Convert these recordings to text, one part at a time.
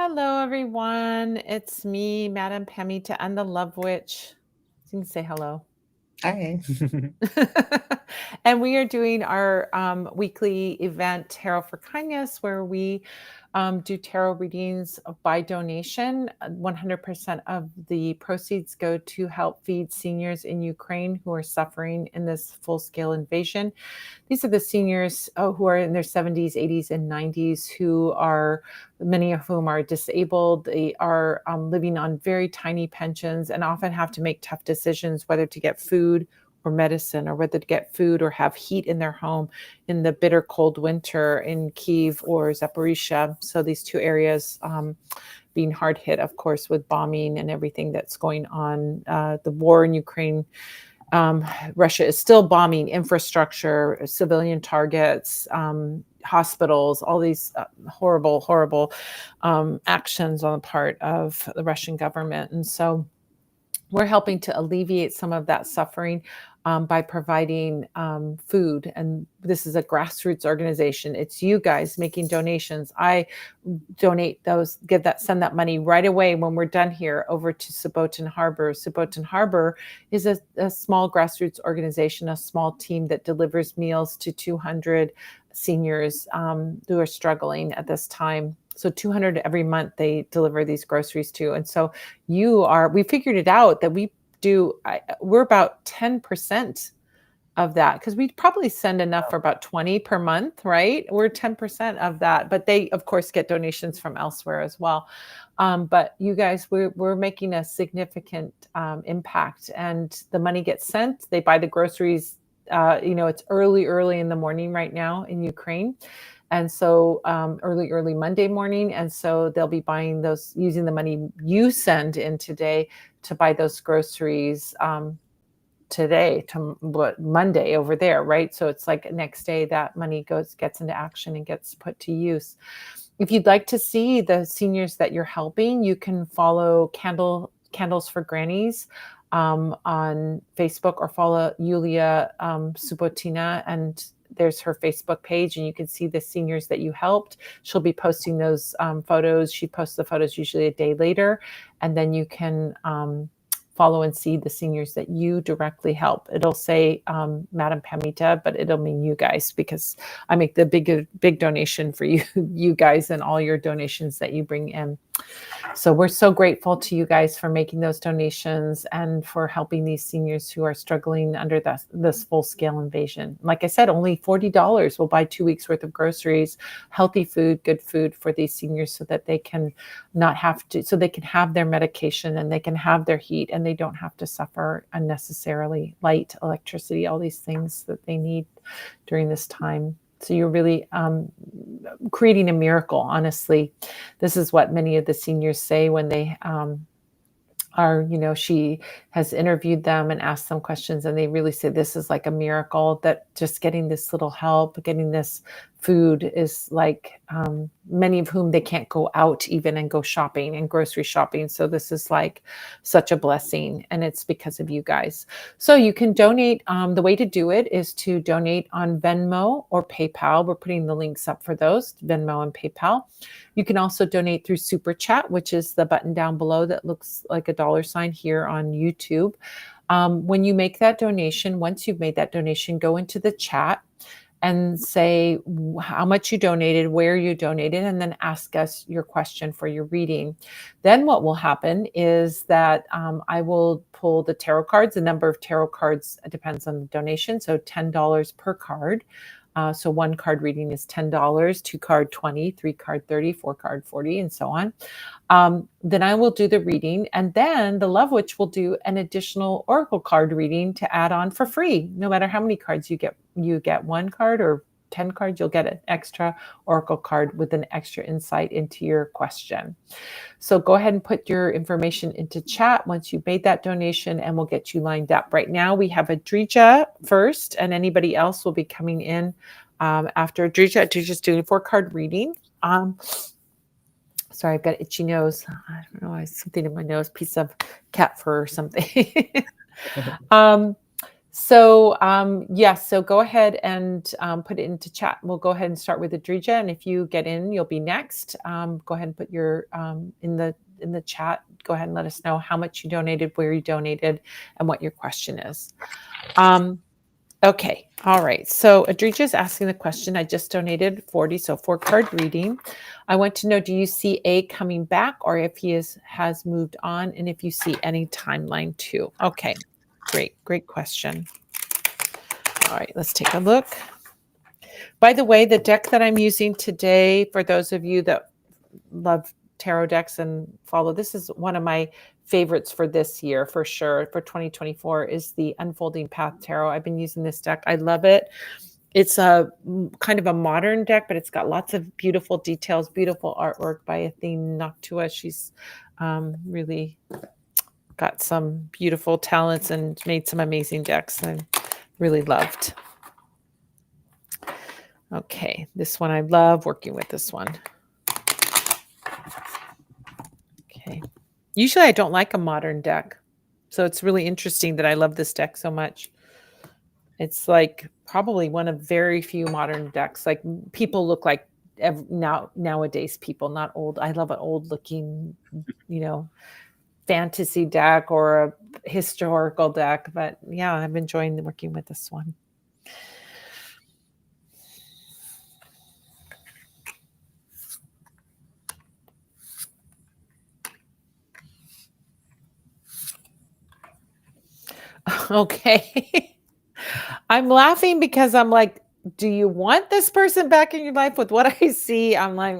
Hello, everyone. It's me, Madam Pemita, and the Love Witch. You can say hello. Hi. And we are doing our weekly event, Tarot for Kindness, where we do tarot readings by donation. 100% of the proceeds go to help feed seniors in Ukraine who are suffering in this full scale invasion. These are the seniors who are in their 70s, 80s, and 90s who are, many of whom are disabled. They are living on very tiny pensions and often have to make tough decisions whether to get food or medicine, or whether to get food or have heat in their home in the bitter cold winter in Kyiv or Zaporizhia. So these two areas being hard hit, of course, with bombing and everything that's going on. The war in Ukraine, Russia is still bombing infrastructure, civilian targets, hospitals, all these horrible actions on the part of the Russian government. And so we're helping to alleviate some of that suffering by providing food. And this is a grassroots organization. It's you guys making donations. I donate those, send that money right away when we're done here over to Subotin Harbor. Subotin Harbor is a small grassroots organization, a small team that delivers meals to 200 seniors who are struggling at this time. So 200 every month they deliver these groceries to. And so we figured it out that we're about 10% of that, because we probably send enough for about 20 per month, right? We're 10% of that, but they of course get donations from elsewhere as well. But you guys, we're making a significant impact, and the money gets sent. They buy the groceries. It's early in the morning right now in Ukraine. And so early Monday morning. And so they'll be buying those, using the money you send in today to buy those groceries today to Monday over there, right? So it's like next day that money gets into action and gets put to use. If you'd like to see the seniors that you're helping, you can follow Candles for Grannies on Facebook, or follow Yulia Subotina, and there's her Facebook page, and you can see the seniors that you helped. She'll be posting those photos. She posts the photos usually a day later, and then you can follow and see the seniors that you directly help. It'll say Madam Pamita, but it'll mean you guys, because I make the big donation for you guys, and all your donations that you bring in. So we're so grateful to you guys for making those donations and for helping these seniors who are struggling under this full-scale invasion. Like I said, only $40 will buy 2 weeks worth of groceries, healthy food, good food for these seniors, so that they can so they can have their medication and they can have their heat, and they don't have to suffer unnecessarily light, electricity, all these things that they need during this time. So you're really creating a miracle, honestly. This is what many of the seniors say when they she has interviewed them and asked them questions, and they really say this is like a miracle, that just getting this little help, getting this food is like, many of whom, they can't go out even and go shopping and grocery shopping. So this is like such a blessing, and it's because of you guys. So you can donate. The way to do it is to donate on Venmo or PayPal. We're putting the links up for those, Venmo and PayPal. You can also donate through Super Chat, which is the button down below that looks like a $sign here on YouTube. When you make that donation, once you've made that donation, go into the chat and say how much you donated, where you donated, and then ask us your question for your reading. Then what will happen is that I will pull the tarot cards. The number of tarot cards depends on the donation, so $10 per card. So one card reading is $10, two card 20, three card 30, four card 40, and so on. Then I will do the reading, and then the Love Witch will do an additional oracle card reading to add on for free. No matter how many cards you get one card or 10 cards, you'll get an extra oracle card with an extra insight into your question. So go ahead and put your information into chat once you've made that donation, and we'll get you lined up. Right now we have Adrija first, and anybody else will be coming in after Adrija. Adrija's doing a 4-card reading. Sorry, I've got itchy nose. I don't know, something in my nose, piece of cat fur or something. So, yes, so go ahead and put it into chat. We'll go ahead and start with Adrija, and if you get in, you'll be next. Go ahead and put your in the chat. Go ahead and let us know how much you donated, where you donated, and what your question is. Um, okay, all right. So Adrija is asking the question. I just donated 40, so 4 card reading. I want to know: do you see A coming back, or if he has moved on, and if you see any timeline too? Okay. Great question. All right, let's take a look. By the way, the deck that I'm using today, for those of you that love tarot decks and follow, this is one of my favorites for this year, for sure, for 2024, is the Unfolding Path Tarot. I've been using this deck. I love it. It's a kind of a modern deck, but it's got lots of beautiful details, beautiful artwork by Athene Noctua. She's really got some beautiful talents and made some amazing decks I really loved. Okay, this one I love working with this one. Okay. Usually I don't like a modern deck. So it's really interesting that I love this deck so much. It's like probably one of very few modern decks. Like people look like nowadays people, not old. I love an old looking, fantasy deck or a historical deck. But yeah, I'm enjoying working with this one. Okay. I'm laughing because I'm like, do you want this person back in your life? With what I see, I'm like,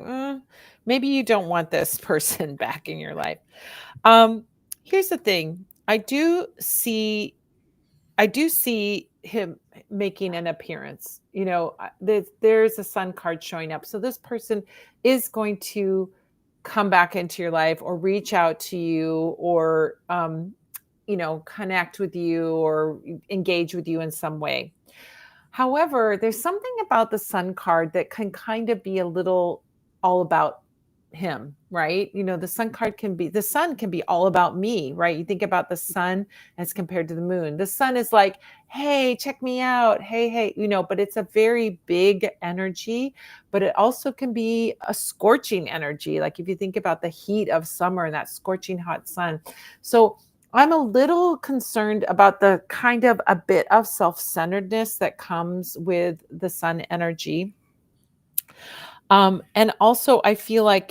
maybe you don't want this person back in your life. Um, Here's the thing. I do see him making an appearance. There's a sun card showing up. So this person is going to come back into your life or reach out to you or connect with you or engage with you in some way. However, there's something about the sun card that can kind of be a little all about him, right? The sun can be all about me, right? You think about the sun as compared to the moon. The sun is like, hey, check me out. Hey, but it's a very big energy, but it also can be a scorching energy. Like if you think about the heat of summer and that scorching hot sun. So I'm a little concerned about the kind of a bit of self-centeredness that comes with the sun energy. And also I feel like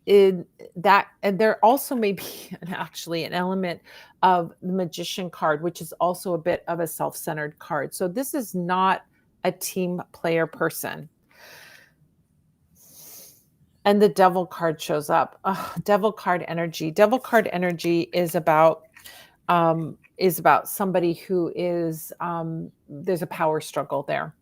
in that, and there also may be actually an element of the magician card, which is also a bit of a self-centered card. So this is not a team player person. And the devil card shows up. Devil card energy. Devil card energy is about somebody who is there's a power struggle there.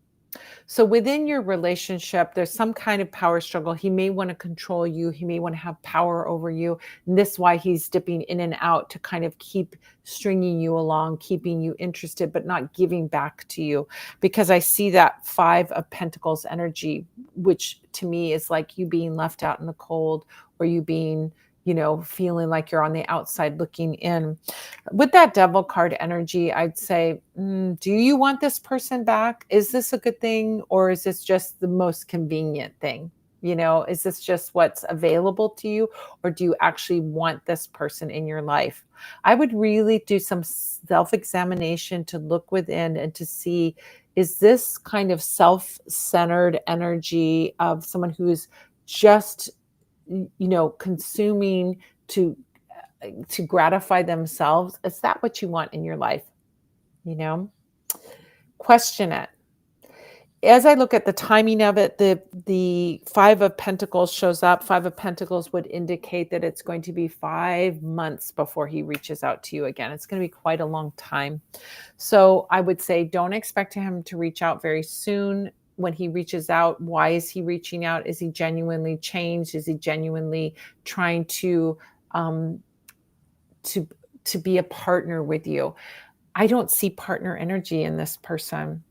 So within your relationship, there's some kind of power struggle. He may want to control you. He may want to have power over you. And this is why he's dipping in and out to kind of keep stringing you along, keeping you interested, but not giving back to you. Because I see that 5 of Pentacles energy, which to me is like you being left out in the cold or you being, feeling like you're on the outside looking in. With that devil card energy, I'd say, do you want this person back? Is this a good thing? Or is this just the most convenient thing? Is this just what's available to you? Or do you actually want this person in your life? I would really do some self-examination to look within and to see, is this kind of self-centered energy of someone who is just, consuming to gratify themselves? Is that what you want in your life? Question it. As I look at the timing of it, the 5 of Pentacles shows up. 5 of Pentacles would indicate that it's going to be 5 months before he reaches out to you again. It's going to be quite a long time. So I would say don't expect him to reach out very soon. When he reaches out, why is he reaching out? Is he genuinely changed? Is he genuinely trying to be a partner with you? I don't see partner energy in this person.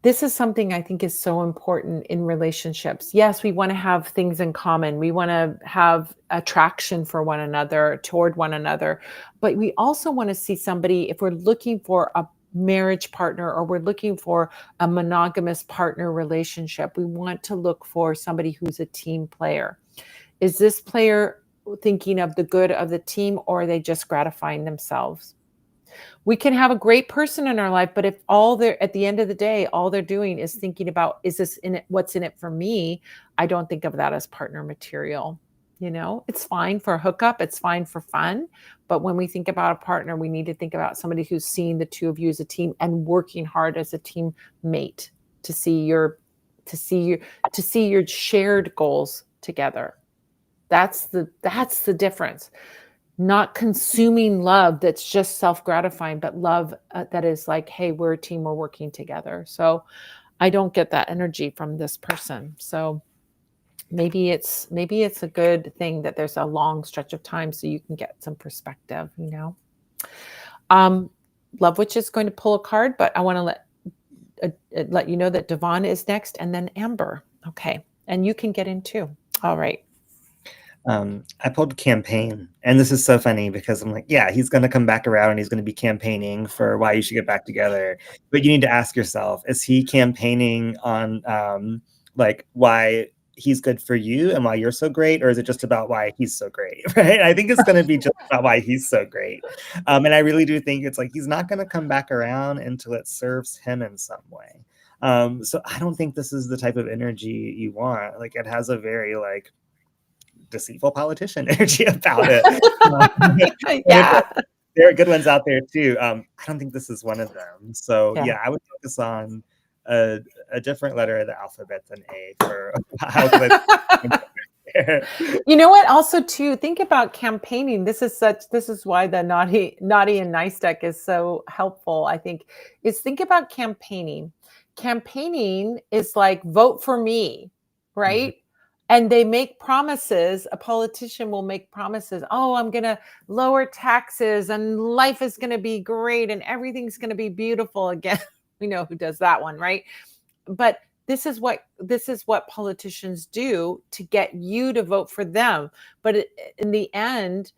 This is something I think is so important in relationships. Yes, we want to have things in common. We want to have attraction for one another, toward one another. But we also want to see somebody, if we're looking for a marriage partner or we're looking for a monogamous partner relationship, we want to look for somebody who's a team player. Is this player thinking of the good of the team, or are they just gratifying themselves? We can have a great person in our life, but if all they're at the end of the day, all they're doing is thinking about, is this in it? What's in it for me? I don't think of that as partner material. It's fine for a hookup. It's fine for fun. But when we think about a partner, we need to think about somebody who's seeing the two of you as a team and working hard as a team mate to see to see your, to see your shared goals together. That's the difference. Not consuming love that's just self-gratifying, but love that is like, hey, we're a team, we're working together. So I don't get that energy from this person. So maybe it's a good thing that there's a long stretch of time so you can get some perspective. Um, Love Witch is going to pull a card, but I want to let you know that Devon is next, and then Amber. Okay, and you can get in too. All right. I pulled campaign, and this is so funny because I'm like, yeah, he's going to come back around and he's going to be campaigning for why you should get back together. But you need to ask yourself, is he campaigning on like why he's good for you and why you're so great, or is it just about why he's so great? Right? I think it's going to be just about why he's so great. And I really do think it's like he's not going to come back around until it serves him in some way. So I don't think this is the type of energy you want. Like, it has a very like deceitful politician energy about it. Yeah. There are good ones out there too. I don't think this is one of them. So Yeah. I would focus on a different letter of the alphabet than A for how to. You know what? Also, too, think about campaigning. This is why the naughty and nice deck is so helpful, I think, is think about campaigning. Campaigning is like, vote for me, right? And they make promises. A politician will make promises. Oh, I'm going to lower taxes and life is going to be great and everything's going to be beautiful again. We know who does that one, right? But this is what politicians do to get you to vote for them. But in the end,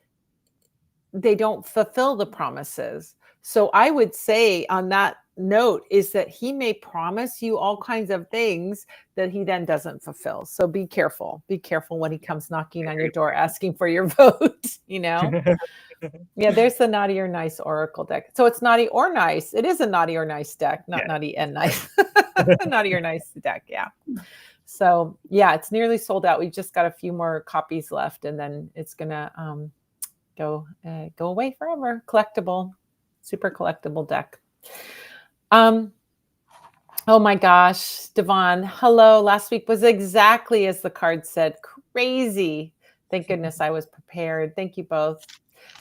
they don't fulfill the promises. So I would say on that note is that he may promise you all kinds of things that he then doesn't fulfill. So be careful. Be careful when he comes knocking on your door asking for your vote. Yeah, there's the naughty or nice oracle deck. So it's naughty or nice. It is a naughty or nice deck, not naughty and nice. Naughty or nice deck, yeah. So yeah, it's nearly sold out. We've just got a few more copies left, and then it's gonna go away forever. Collectible, super collectible deck. Oh my gosh, Devon, hello. Last week was exactly as the card said. Crazy. Thank goodness I was prepared. Thank you both.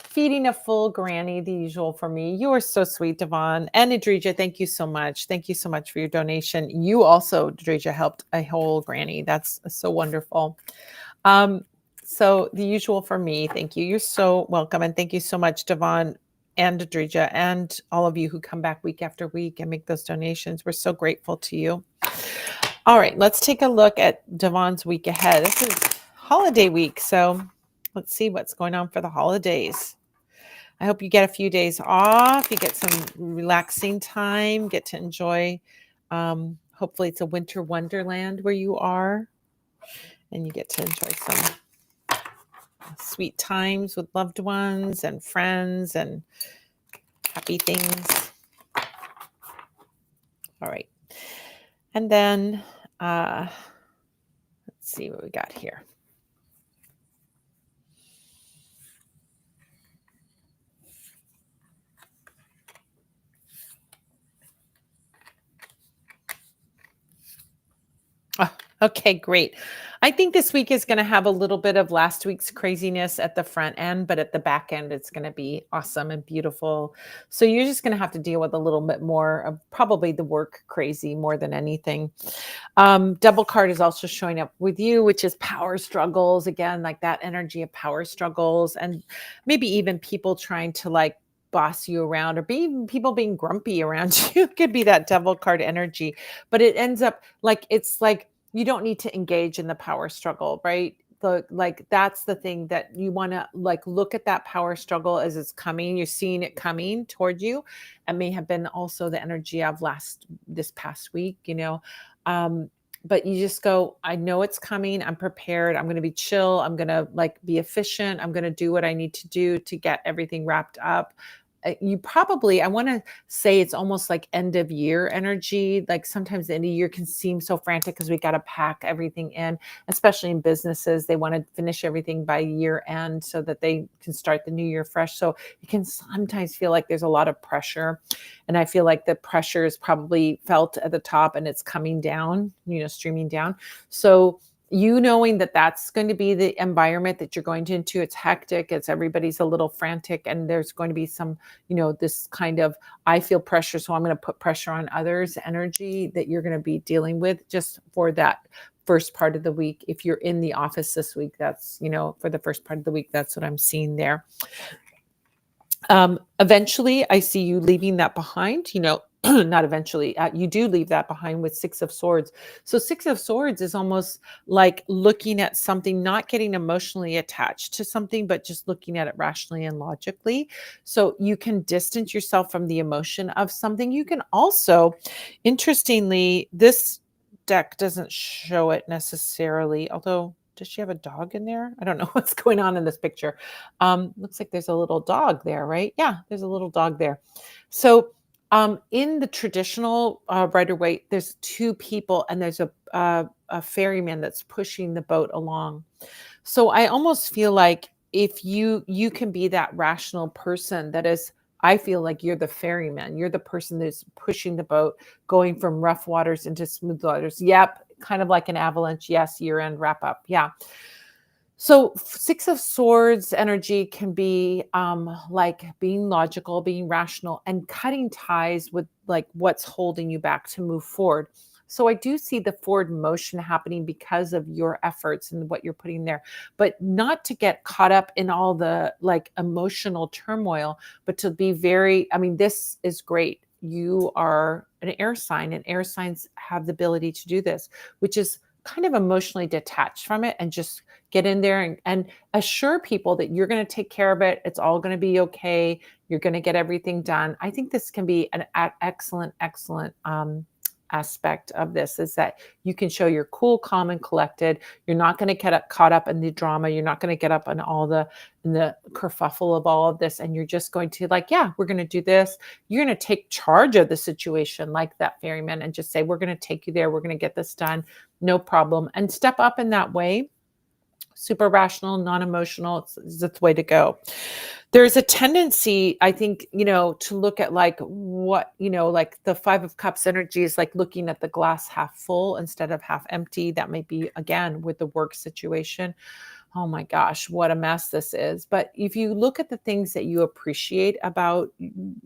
Feeding a full granny, the usual for me. You are so sweet, Devon. And Adrija, thank you so much. Thank you so much for your donation. You also, Adrija, helped a whole granny. That's so wonderful. So the usual for me. Thank you. You're so welcome. And thank you so much, Devon and Adrija, and all of you who come back week after week and make those donations. We're so grateful to you. All right, let's take a look at Devon's week ahead. This is holiday week, so let's see what's going on for the holidays. I hope you get a few days off, you get some relaxing time, get to enjoy. Hopefully it's a winter wonderland where you are, and you get to enjoy some sweet times with loved ones and friends and happy things. All right. And then let's see what we got here. Oh, okay, great. I think this week is going to have a little bit of last week's craziness at the front end, but at the back end, it's going to be awesome and beautiful. So you're just going to have to deal with a little bit more of probably the work crazy more than anything. Double card is also showing up with you, which is power struggles. Again, like that energy of power struggles, and maybe even people trying to like boss you around, or people being grumpy around you. Could be that devil card energy, but it ends up like, it's like, you don't need to engage in the power struggle, right? that's the thing that you want to like look at that power struggle as it's coming. You're seeing it coming toward you. It may have been also the energy of this past week, Um, but you just go, I know it's coming. I'm prepared. I'm going to be chill. I'm going to like be efficient. I'm going to do what I need to do to get everything wrapped up. You probably, I want to say it's almost like end of year energy. Like sometimes the end of year can seem so frantic because we got to pack everything in, especially in businesses. They want to finish everything by year end so that they can start the new year fresh. So it can sometimes feel like there's a lot of pressure. And I feel like the pressure is probably felt at the top and it's coming down, streaming down. So you knowing that that's going to be the environment that you're going into, it's hectic, it's everybody's a little frantic, and there's going to be some, this kind of, I feel pressure, so I'm going to put pressure on others energy that you're going to be dealing with just for that first part of the week. If you're in the office this week, that's, for the first part of the week, that's what I'm seeing there. Eventually, I see you leaving that behind, not eventually, you do leave that behind with Six of Swords. So Six of Swords is almost like looking at something, not getting emotionally attached to something, but just looking at it rationally and logically. So you can distance yourself from the emotion of something. You can also, interestingly, this deck doesn't show it necessarily, although does she have a dog in there? I don't know what's going on in this picture. Looks like there's a little dog there, right? Yeah, there's a little dog there. So in the traditional Rider-Waite, there's two people and there's a ferryman that's pushing the boat along. So I almost feel like if you can be that rational person that is, I feel like you're the ferryman. You're the person that's pushing the boat, going from rough waters into smooth waters. Yep, kind of like an avalanche. Yes, year-end wrap up. Yeah. So Six of Swords energy can be like being logical, being rational, and cutting ties with like what's holding you back to move forward. So I do see the forward motion happening because of your efforts and what you're putting there, but not to get caught up in all the like emotional turmoil, but to be very, I mean, this is great. You are an air sign, and air signs have the ability to do this, which is kind of emotionally detached from it and just get in there and assure people that you're going to take care of it. It's all going to be okay. You're going to get everything done. I think this can be an excellent, excellent aspect of this, is that you can show you're cool, calm, and collected. You're not going to get caught up in the drama. You're not going to get up in all the kerfuffle of all of this. And you're just going to like, yeah, we're going to do this. You're going to take charge of the situation like that ferryman and just say, we're going to take you there. We're going to get this done. No problem. And step up in that way. Super rational, non-emotional. It's the way to go. There's a tendency, I think, to look at like what, like the Five of Cups energy is like looking at the glass half full instead of half empty. That might be, again, with the work situation. Oh my gosh, what a mess this is. But if you look at the things that you appreciate about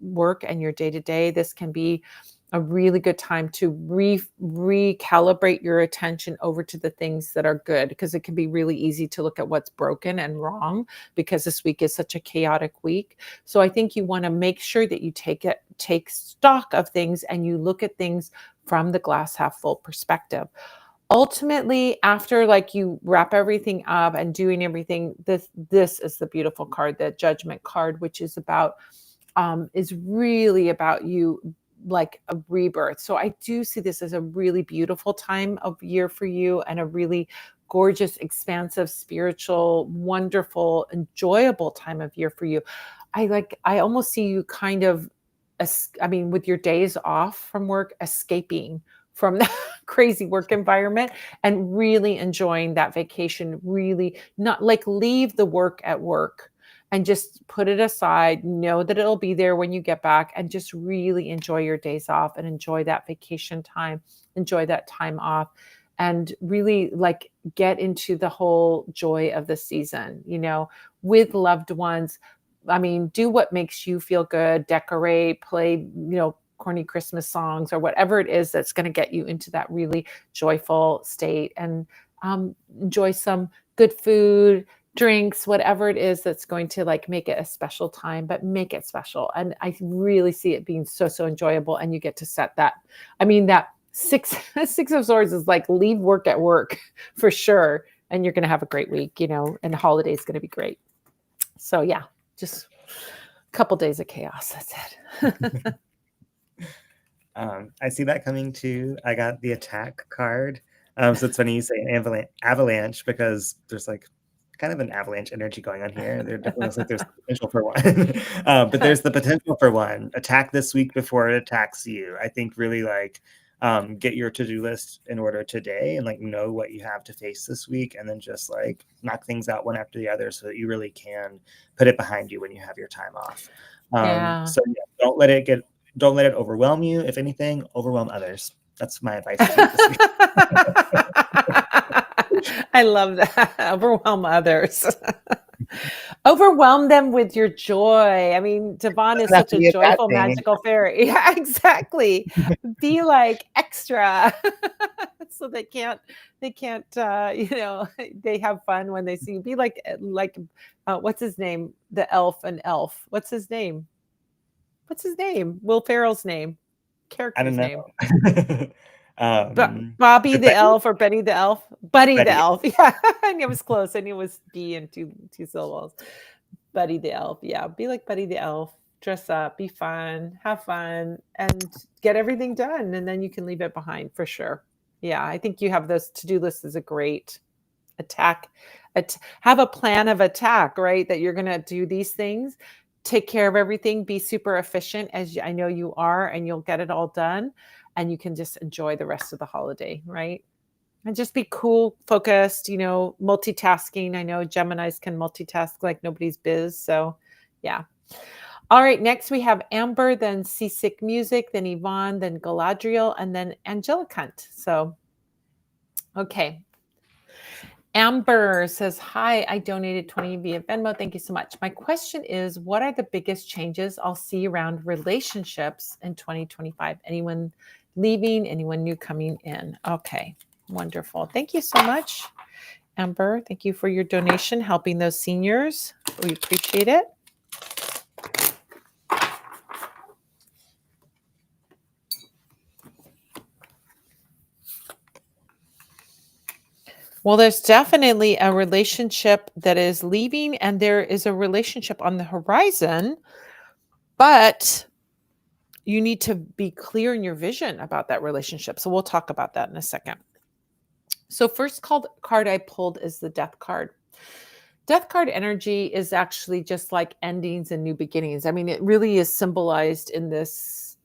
work and your day to day, this can be a really good time to recalibrate your attention over to the things that are good, because it can be really easy to look at what's broken and wrong because this week is such a chaotic week. So I think you want to make sure that you take stock of things and you look at things from the glass half full perspective. Ultimately, after like you wrap everything up and doing everything, this is the beautiful card, the Judgment card, which is about is really about you, like a rebirth. So I do see this as a really beautiful time of year for you, and a really gorgeous, expansive, spiritual, wonderful, enjoyable time of year for you. I almost see you kind of, with your days off from work, escaping from that crazy work environment and really enjoying that vacation, really not like leave the work at work and just put it aside, know that it'll be there when you get back, and just really enjoy your days off and enjoy that vacation time, enjoy that time off, and really like get into the whole joy of the season, with loved ones. Do what makes you feel good, decorate, play, corny Christmas songs or whatever it is that's going to get you into that really joyful state, and enjoy some good food, drinks, whatever it is that's going to like make it a special time, but make it special. And I really see it being so, so enjoyable. And you get to set that. That six of Swords is like leave work at work for sure. and you're going to have a great week, and the holiday is going to be great. So yeah, just a couple days of chaos. That's it. I see that coming too. I got the attack card. So it's funny you say avalanche because there's like kind of an avalanche energy going on here. There definitely looks like there's the potential for one. But there's the potential for one. Attack this week before it attacks you. I think really like get your to-do list in order today and like know what you have to face this week and then just like knock things out one after the other so that you really can put it behind you when you have your time off. Yeah. So yeah, don't let it overwhelm you. If anything, overwhelm others. That's my advice to you this week. I love that. Overwhelm others. Overwhelm them with your joy. I mean, Devon is Doesn't have such to a be a bad joyful, thing. magical fairy. Yeah, exactly. Be like extra. So they can't they have fun when they see you. Be like what's his name? The elf and elf. What's his name? Will Ferrell's name. I don't Character's know. name. Bobby Is it the Betty? elf or Benny the elf? Buddy the Betty. elf. Yeah. I knew it was close. I knew it was B and two syllables. Buddy the elf. Yeah. Be like Buddy the elf. Dress up, be fun, have fun, and get everything done. And then you can leave it behind for sure. Yeah. I think you have those to-do lists is a great attack. Have a plan of attack, right? That you're going to do these things, take care of everything, be super efficient as I know you are, and you'll get it all done. And you can just enjoy the rest of the holiday, right? And just be cool, focused, multitasking. I know Geminis can multitask like nobody's biz. So, yeah. All right. Next, we have Amber, then Seasick Music, then Yvonne, then Galadriel, and then Angelicunt. So, okay. Amber says, hi, I donated 20 via Venmo. Thank you so much. My question is, what are the biggest changes I'll see around relationships in 2025? Anyone leaving, anyone new coming in? Okay, wonderful. Thank you so much, Amber. Thank you for your donation, helping those seniors. We appreciate it. Well, there's definitely a relationship that is leaving, and there is a relationship on the horizon, but you need to be clear in your vision about that relationship. So we'll talk about that in a second. So first card I pulled is the death card. Death card energy is actually just like endings and new beginnings. I mean, it really is symbolized in this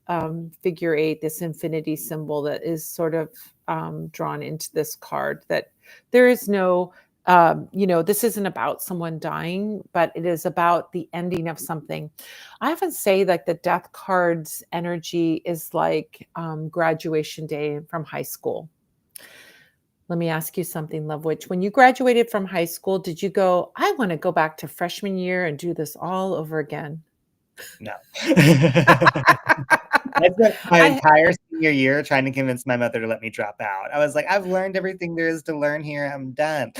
figure eight, this infinity symbol that is sort of drawn into this card, that there is no, this isn't about someone dying, but it is about the ending of something. I often say like the death card's energy is like graduation day from high school. Let me ask you something, Love Witch. When you graduated from high school, did you go, I want to go back to freshman year and do this all over again? No. I spent my I entire senior year trying to convince my mother to let me drop out. I was like, I've learned everything there is to learn here. I'm done.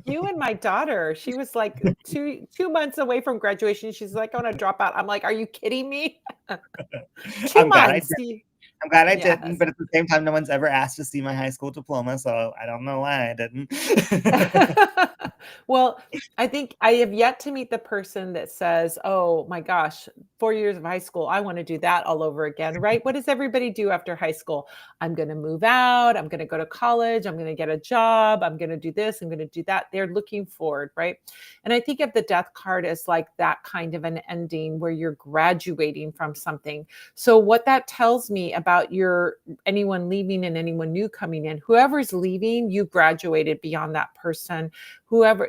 You and my daughter, she was like 2 months away from graduation. She's like, I want to drop out. I'm like, are you kidding me? two I'm glad I months. did. I'm glad I didn't, Yes. but at the same time, no one's ever asked to see my high school diploma, so I don't know why I didn't. Well, I think I have yet to meet the person that says, oh my gosh, 4 years of high school, I want to do that all over again, right? What does everybody do after high school? I'm going to move out. I'm going to go to college. I'm going to get a job. I'm going to do this. I'm going to do that. They're looking forward, right? And I think of the death card as like that kind of an ending where you're graduating from something. So what that tells me about anyone leaving and anyone new coming in, whoever's leaving, you graduated beyond that person. Whoever,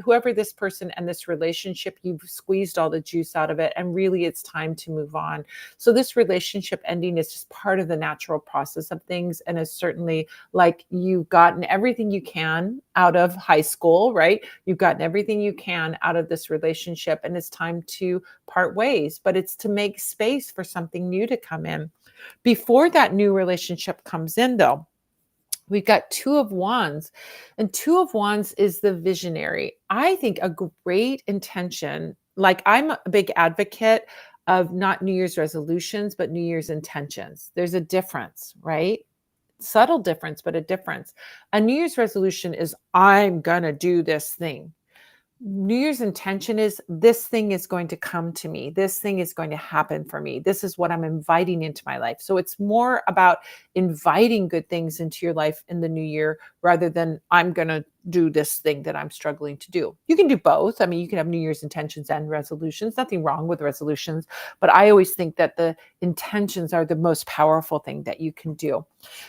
whoever this person and this relationship, you've squeezed all the juice out of it. And really it's time to move on. So this relationship ending is just part of the natural process of things. And is certainly like you've gotten everything you can out of high school, right? You've gotten everything you can out of this relationship and it's time to part ways, but it's to make space for something new to come in. Before that new relationship comes in, though, we've got Two of Wands, and Two of Wands is the visionary. I think a great intention, like I'm a big advocate of not New Year's resolutions, but New Year's intentions. There's a difference, right? subtle difference, but a difference. A New Year's resolution is, I'm going to do this thing. New Year's intention is, this thing is going to come to me. This thing is going to happen for me. This is what I'm inviting into my life. So it's more about inviting good things into your life in the new year rather than, I'm going to do this thing that I'm struggling to do. You can do both. I mean, you can have New Year's intentions and resolutions. Nothing wrong with resolutions, but I always think that the intentions are the most powerful thing that you can do.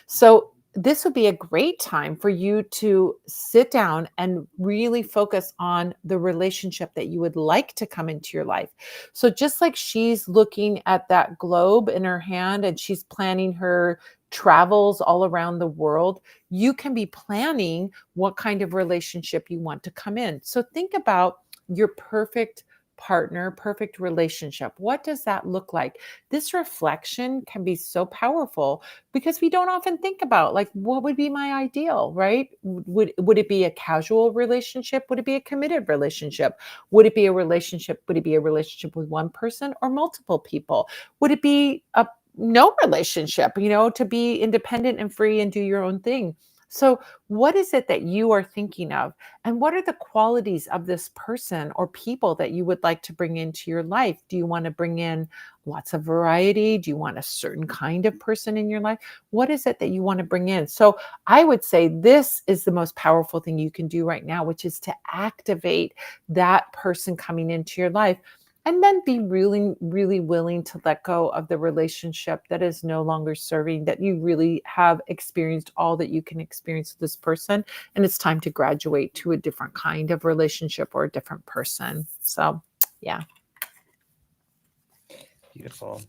So this would be a great time for you to sit down and really focus on the relationship that you would like to come into your life. So, just like she's looking at that globe in her hand and she's planning her travels all around the world, you can be planning what kind of relationship you want to come in. So, think about your perfect partner, perfect relationship. What does that look like? This reflection can be so powerful because we don't often think about, like, what would be my ideal, right? Would it be a casual relationship? Would it be a committed relationship? Would it be a relationship with one person or multiple people? Would it be a no relationship, to be independent and free and do your own thing? So what is it that you are thinking of, and what are the qualities of this person or people that you would like to bring into your life? Do you want to bring in lots of variety? Do you want a certain kind of person in your life? What is it that you want to bring in? So I would say this is the most powerful thing you can do right now, which is to activate that person coming into your life. And then be really, really willing to let go of the relationship that is no longer serving, that you really have experienced all that you can experience with this person. And it's time to graduate to a different kind of relationship or a different person. So, yeah. Beautiful.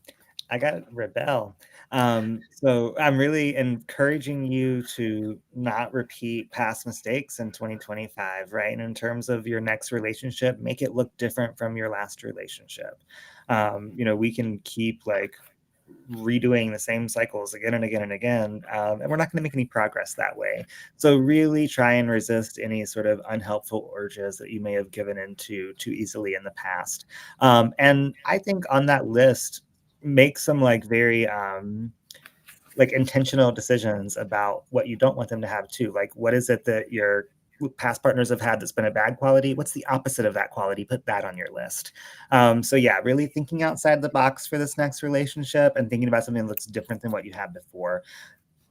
I got rebel. So I'm really encouraging you to not repeat past mistakes in 2025, right? And in terms of your next relationship, make it look different from your last relationship. We can keep like redoing the same cycles again and again and again, and we're not going to make any progress that way. So really try and resist any sort of unhelpful urges that you may have given into too easily in the past. And I think on that list, make some like very like intentional decisions about what you don't want them to have too. Like, what is it that your past partners have had that's been a bad quality? What's the opposite of that quality? Put that on your list. So yeah, really thinking outside the box for this next relationship and thinking about something that looks different than what you had before.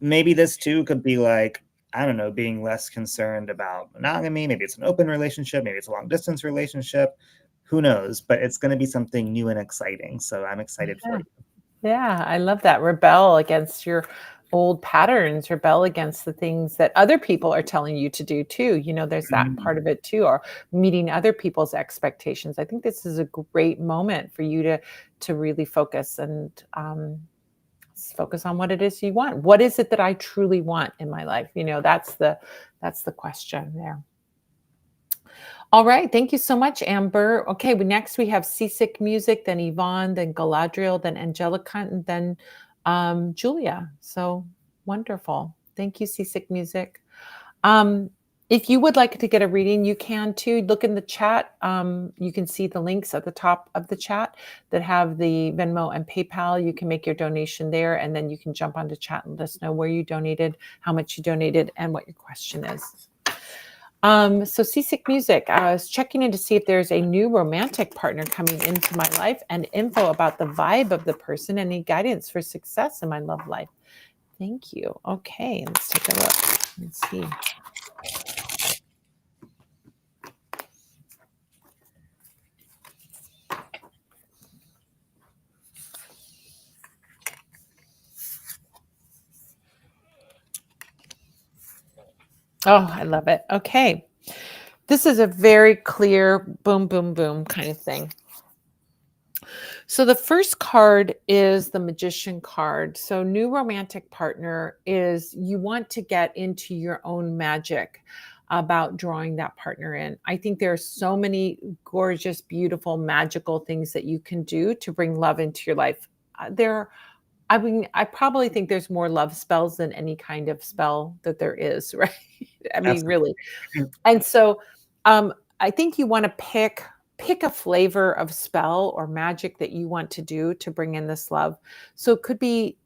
Maybe this too could be like, I don't know, being less concerned about monogamy. Maybe it's an open relationship. Maybe it's a long distance relationship. Who knows? But it's going to be something new and exciting. So I'm excited for Yeah. you. Yeah, I love that. Rebel against your old patterns, rebel against the things that other people are telling you to do too. There's that Mhm. part of it too, or meeting other people's expectations. I think this is a great moment for you to really focus and focus on what it is you want. What is it that I truly want in my life? That's the question there. All right. Thank you so much, Amber. Okay. Next we have Seasick Music, then Yvonne, then Galadriel, then Angelica, and then Julia. So wonderful. Thank you, Seasick Music. Um, if you would like to get a reading, you can too. Look in the chat. You can see the links at the top of the chat that have the Venmo and PayPal. You can make your donation there, and then you can jump onto chat and let us know where you donated, how much you donated, and what your question is. So Seasick Music, I was checking in to see if there's a new romantic partner coming into my life and info about the vibe of the person, any guidance for success in my love life. Thank you. Okay, let's take a look. Let's see. Oh, I love it. Okay. This is a very clear boom, boom, boom kind of thing. So the first card is the Magician card. So new romantic partner is, you want to get into your own magic about drawing that partner in. I think there are so many gorgeous, beautiful, magical things that you can do to bring love into your life. I mean, I probably think there's more love spells than any kind of spell that there is, right? I mean, really. Absolutely. And so, I think you wanna pick a flavor of spell or magic that you want to do to bring in this love. So it could be,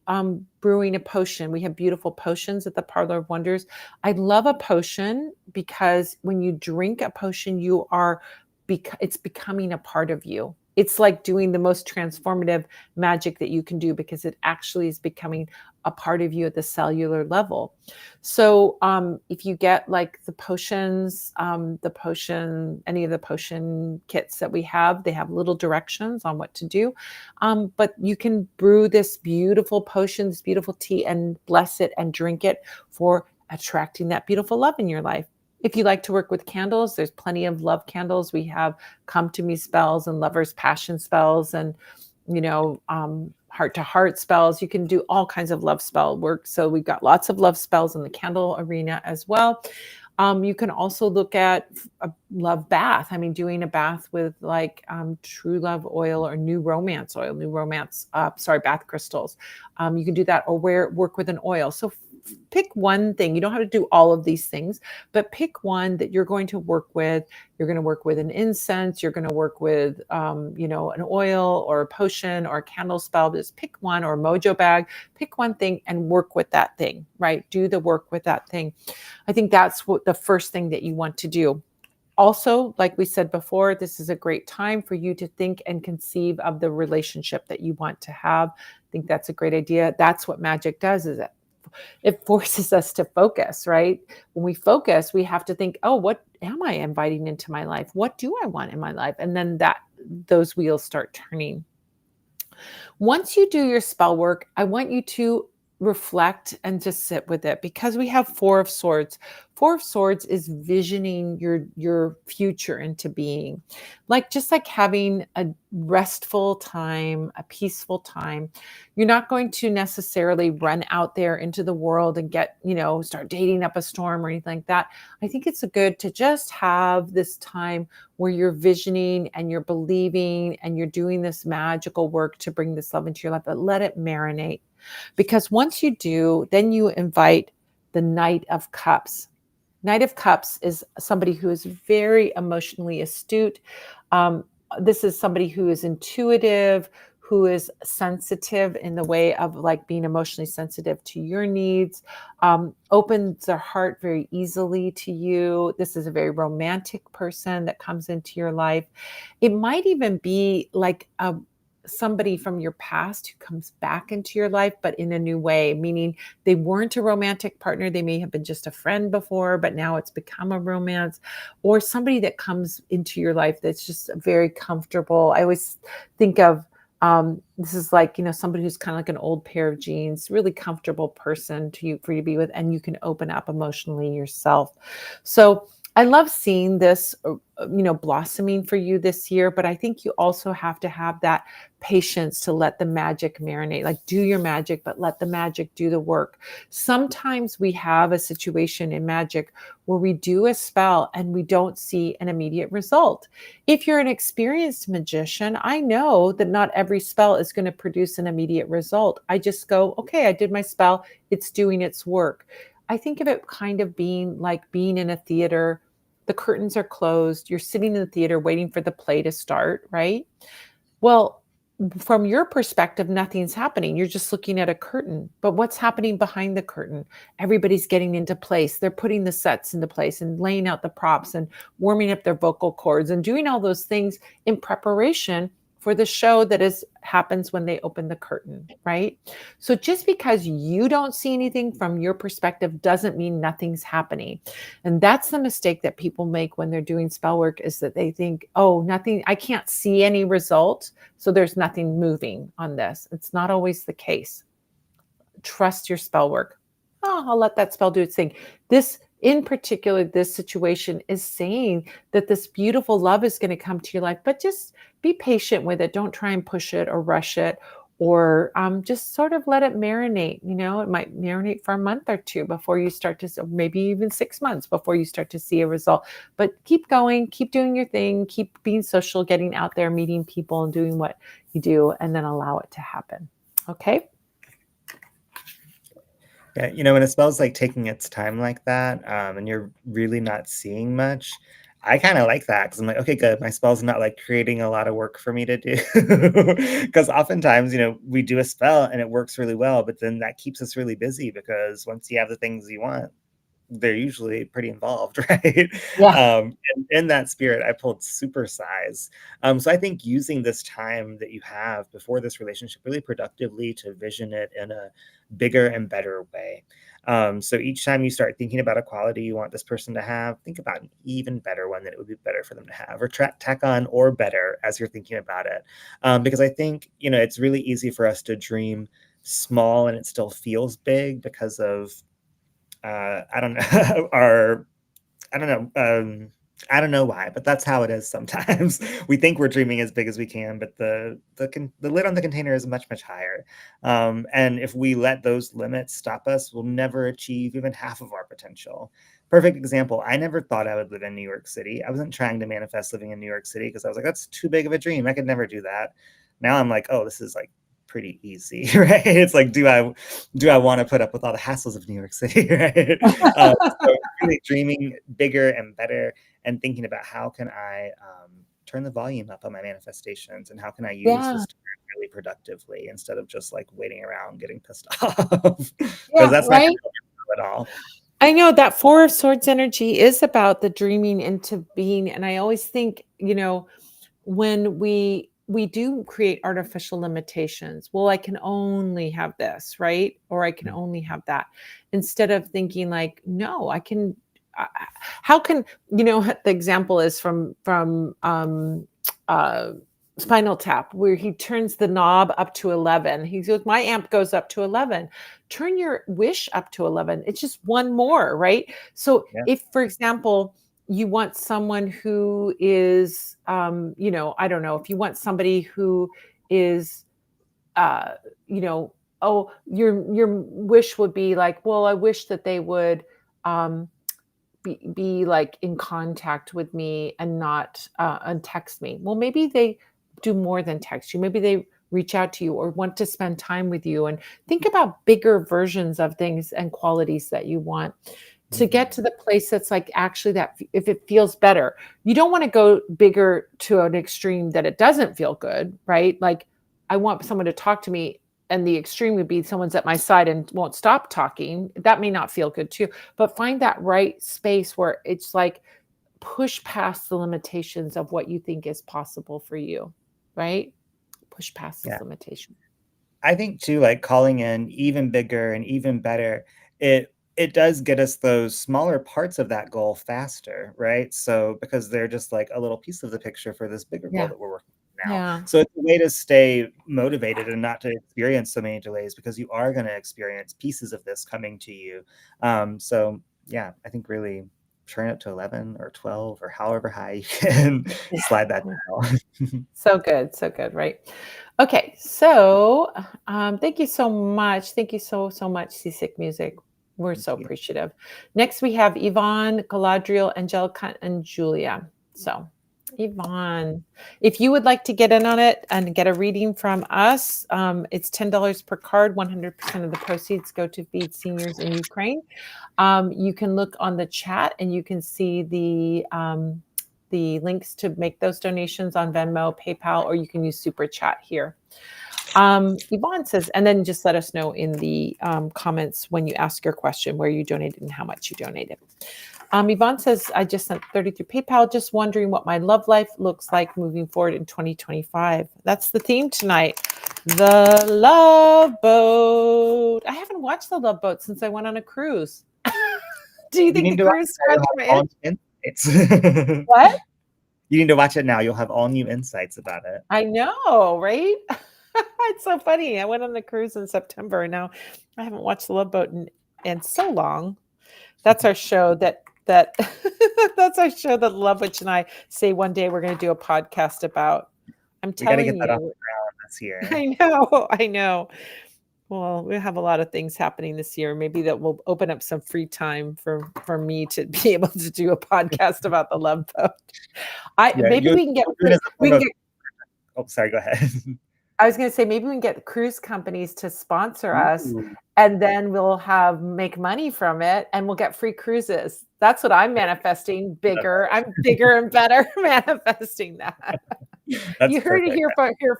brewing a potion. We have beautiful potions at the Parlor of Wonders. I love a potion because when you drink a potion, you are it's becoming a part of you. It's like doing the most transformative magic that you can do because it actually is becoming a part of you at the cellular level. So if you get like the potions, any of the potion kits that we have, they have little directions on what to do. But you can brew this beautiful potion, this beautiful tea, and bless it and drink it for attracting that beautiful love in your life. If you like to work with candles, there's plenty of love candles. We have come to me spells and lovers passion spells and heart to heart spells. You can do all kinds of love spell work. So we've got lots of love spells in the candle arena as well. You can also look at a love bath. I mean, doing a bath with like true love oil or new romance oil, bath crystals. You can do that or work with an oil. So pick one thing. You don't have to do all of these things, but pick one that you're going to work with. You're going to work with an incense. You're going to work with, an oil or a potion or a candle spell. Just pick one, or a mojo bag. Pick one thing and work with that thing, right? Do the work with that thing. I think that's what the first thing that you want to do. Also, like we said before, this is a great time for you to think and conceive of the relationship that you want to have. I think that's a great idea. That's what magic does, is it forces us to focus, right? When we focus, we have to think, oh, what am I inviting into my life? What do I want in my life? And then those wheels start turning. Once you do your spell work, I want you to reflect and just sit with it, because we have Four of Swords. Four of Swords is visioning your future into being. Just like having a restful time, a peaceful time. You're not going to necessarily run out there into the world and start dating up a storm or anything like that. I think it's good to just have this time where you're visioning and you're believing and you're doing this magical work to bring this love into your life, but let it marinate. Because once you do, then you invite the Knight of Cups. Knight of Cups is somebody who is very emotionally astute. Um, this is somebody who is intuitive, who is sensitive in the way of like being emotionally sensitive to your needs, opens their heart very easily to you. This is a very romantic person that comes into your life. It might even be like somebody from your past who comes back into your life, but in a new way, meaning they weren't a romantic partner. They may have been just a friend before, but now it's become a romance, or somebody that comes into your life that's just very comfortable. I always think of this is like, somebody who's kind of like an old pair of jeans, really comfortable person for you to be with, and you can open up emotionally yourself. So I love seeing this, blossoming for you this year, but I think you also have to have that patience to let the magic marinate. Like, do your magic, but let the magic do the work. Sometimes we have a situation in magic where we do a spell and we don't see an immediate result. If you're an experienced magician, I know that not every spell is going to produce an immediate result. I just go, okay, I did my spell, it's doing its work. I think of it kind of being like being in a theater. The curtains are closed. You're sitting in the theater waiting for the play to start, right? Well, from your perspective, nothing's happening. You're just looking at a curtain. But what's happening behind the curtain? Everybody's getting into place. They're putting the sets into place and laying out the props and warming up their vocal cords and doing all those things in preparation for the show that happens when they open the curtain, right? So just because you don't see anything from your perspective doesn't mean nothing's happening. And that's the mistake that people make when they're doing spell work, is that they think, oh, nothing, I can't see any result, so there's nothing moving on this. It's not always the case. Trust your spell work. Oh, I'll let that spell do its thing. This, in particular, this situation is saying that this beautiful love is going to come to your life, but just be patient with it. Don't try and push it or rush it, or just sort of let it marinate. It might marinate for a month or two before you start to, maybe even 6 months before you start to see a result. But keep going, keep doing your thing, keep being social, getting out there, meeting people and doing what you do, and then allow it to happen. Okay? Yeah, when it spells like taking its time like that, and you're really not seeing much, I kind of like that because I'm like, okay, good. My spell's not like creating a lot of work for me to do. Because oftentimes, we do a spell and it works really well, but then that keeps us really busy because once you have the things you want, they're usually pretty involved, right? Yeah. And in that spirit, I pulled supersize. So I think using this time that you have before this relationship really productively to vision it in a bigger and better way. So each time you start thinking about a quality you want this person to have, think about an even better one that it would be better for them to have, or tack on or better as you're thinking about it. Because I think, it's really easy for us to dream small and it still feels big because of I don't know, our I don't know. I don't know why, but that's how it is sometimes. We think we're dreaming as big as we can, but the lid on the container is much, much higher. And if we let those limits stop us, we'll never achieve even half of our potential. Perfect example. I never thought I would live in New York City. I wasn't trying to manifest living in New York City because I was like, that's too big of a dream. I could never do that. Now I'm like, oh, this is like pretty easy, right? It's like, do I want to put up with all the hassles of New York City, right? So really dreaming bigger and better and thinking about how can I turn the volume up on my manifestations and how can I use Yeah. this time really productively instead of just like waiting around getting pissed off because Yeah, that's not going right? to help at all. I know that Four of Swords energy is about the dreaming into being, and I always think, when we do create artificial limitations, well, I can only have this, right? Or I can only have that. Instead of thinking like, no, I can how can the example is from uh Spinal Tap, where he turns the knob up to 11. He goes, my amp goes up to 11. Turn your wish up to 11. It's just one more, right? So Yeah. if, for example, you want someone who is, I don't know, if you want somebody who is, uh, you know, oh, your wish would be like, well, I wish that they would, um, be like in contact with me and not and text me. Well, maybe they do more than text you. Maybe they reach out to you or want to spend time with you, and think about bigger versions of things and qualities that you want to get Mhm. to the place that's like actually that if it feels better. You don't want to go bigger to an extreme that it doesn't feel good, right? Like, I want someone to talk to me, and the extreme would be someone's at my side and won't stop talking. That may not feel good too, but find that right space where it's like push past the limitations of what you think is possible for you, right? Push past Yeah. those limitations. I think too, like calling in even bigger and even better, it does get us those smaller parts of that goal faster, right? So because they're just like a little piece of the picture for this bigger goal Yeah. that we're working on now. Yeah. So it's a way to stay motivated and not to experience so many delays because you are going to experience pieces of this coming to you. So yeah, I think really turn it to 11 or 12 or however high you can slide that Yeah. down. So good, right? Okay, so thank you so much. Thank you so much, Seasick Music. We're Thank so you. appreciative. Next, we have Yvonne, Galadriel, Angelica, and Julia. So, Yvonne, if you would like to get in on it and get a reading from us, it's $10 per card. 100% of the proceeds go to feed seniors in Ukraine. You can look on the chat and you can see the links to make those donations on Venmo, PayPal, or you can use Super Chat here. Yvonne says, and then just let us know in the comments when you ask your question where you donated and how much you donated. Yvonne says, I just sent 30 through PayPal, just wondering what my love life looks like moving forward in 2025. That's the theme tonight. The Love Boat. I haven't watched The Love Boat since I went on a cruise. Do you You think need the to watch cruise it now, you'll scratched have my all itch? new insights. What? You need to watch it now, you'll have all new insights about it. I know, right? It's so funny. I went on the cruise in September, and now I haven't watched The Love Boat in so long. That's our show that that's our show that Love Witch and I say one day we're going to do a podcast about. I'm We gotta telling get that off you, the ground this year. I know, I know. Well, we have a lot of things happening this year. Maybe that will open up some free time for me to be able to do a podcast about the Love Boat. I Yeah, maybe we can get you'll do it as a we form can of get oh, sorry, go ahead. I was gonna say maybe we can get the cruise companies to sponsor us, Ooh, and then we'll have make money from it, and we'll get free cruises. That's what I'm manifesting bigger. I'm bigger and better manifesting that. that's You heard it perfect. here for here,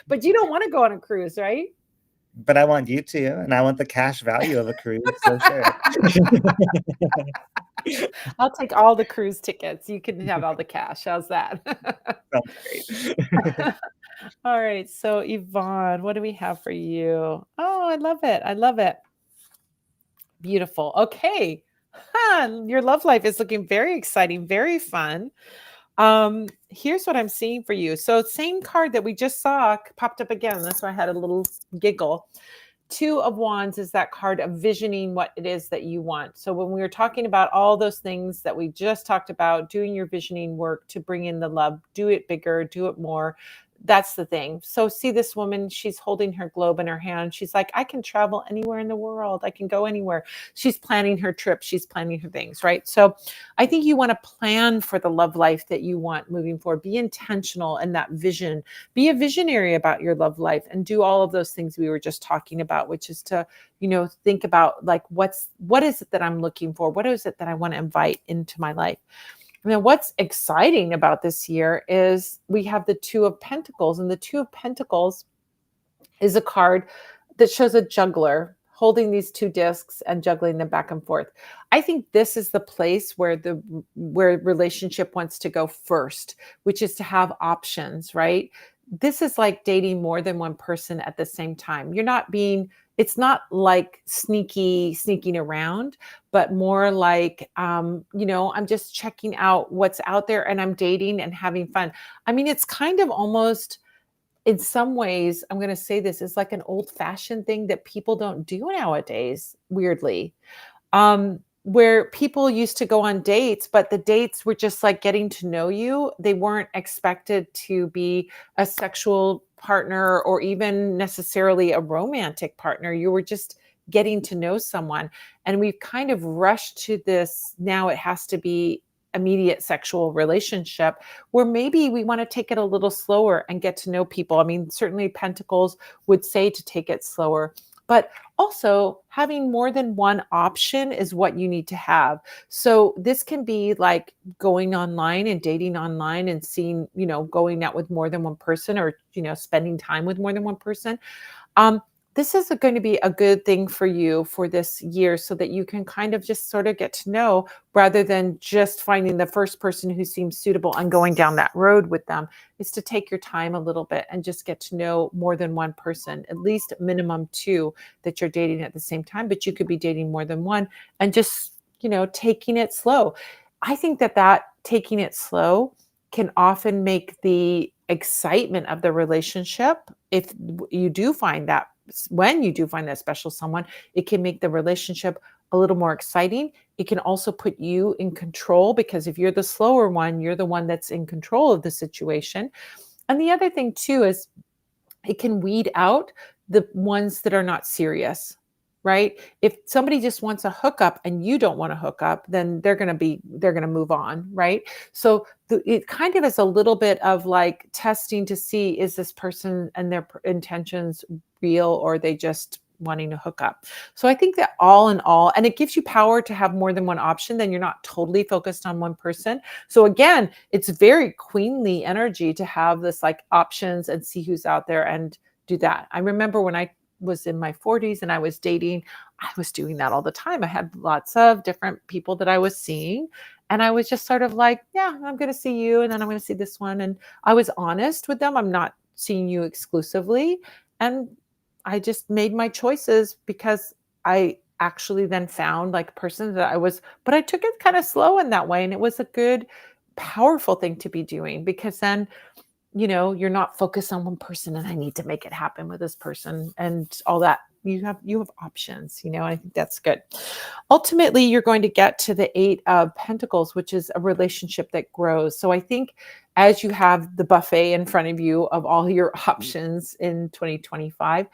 but you don't wanna go on a cruise, right? But I want you to, and I want the cash value of a cruise, so sure. I'll take all the cruise tickets. You can have all the cash. How's that? Sounds great. All right. So, Yvonne, what do we have for you? Oh, I love it. I love it. Beautiful. Okay. Huh, your love life is looking very exciting, very fun. Here's what I'm seeing for you. So, same card that we just saw popped up again. That's why I had a little giggle. Two of Wands is that card of visioning what it is that you want. So when we were talking about all those things that we just talked about, doing your visioning work to bring in the love, do it bigger, do it more. That's the thing. So see this woman, she's holding her globe in her hand. She's like, I can travel anywhere in the world. I can go anywhere. She's planning her trip. She's planning her things, right? So I think you want to plan for the love life that you want moving forward. Be intentional in that vision, be a visionary about your love life, and do all of those things we were just talking about, which is to, think about like what is it that I'm looking for? What is it that I want to invite into my life? Now, what's exciting about this year is we have the Two of Pentacles, and the Two of Pentacles is a card that shows a juggler holding these two discs and juggling them back and forth. I think this is the place where relationship wants to go first, which is to have options, right? This is like dating more than one person at the same time. It's not like sneaking around, but more like, I'm just checking out what's out there and I'm dating and having fun. I mean, it's kind of almost, in some ways, I'm going to say this is like an old fashioned thing that people don't do nowadays, weirdly. Where people used to go on dates, but the dates were just like getting to know you. They weren't expected to be a sexual partner or even necessarily a romantic partner. You were just getting to know someone. And we've kind of rushed to this. Now it has to be immediate sexual relationship, where maybe we want to take it a little slower and get to know people. I mean, certainly Pentacles would say to take it slower, but also having more than one option is what you need to have. So this can be like going online and dating online and seeing, going out with more than one person, or, spending time with more than one person. Um, this is going to be a good thing for you for this year, so that you can kind of just sort of get to know, rather than just finding the first person who seems suitable and going down that road with them, is to take your time a little bit and just get to know more than one person, at least minimum two that you're dating at the same time, but you could be dating more than one, and just, taking it slow. I think that taking it slow can often make the excitement of the relationship, if you do find that, when you do find that special someone, it can make the relationship a little more exciting. It can also put you in control, because if you're the slower one, you're the one that's in control of the situation. And the other thing too is, it can weed out the ones that are not serious, right? If somebody just wants a hookup and you don't want to hook up, then they're going to move on, right? So it kind of is a little bit of like testing to see, is this person and their intentions real, or are they just wanting to hook up? So I think that all in all, and it gives you power to have more than one option, then you're not totally focused on one person. So again, it's very queenly energy to have this like options and see who's out there and do that. I remember when I was in my 40s and I was dating, I was doing that all the time. I had lots of different people that I was seeing. And I was just sort of like, yeah, I'm going to see you. And then I'm going to see this one. And I was honest with them. I'm not seeing you exclusively. And I just made my choices, because I actually then found like a person that but I took it kind of slow in that way. And it was a good, powerful thing to be doing, because then, you're not focused on one person and I need to make it happen with this person and all that. You have options, and I think that's good. Ultimately, you're going to get to the Eight of Pentacles, which is a relationship that grows. So I think as you have the buffet in front of you of all your options in 2025,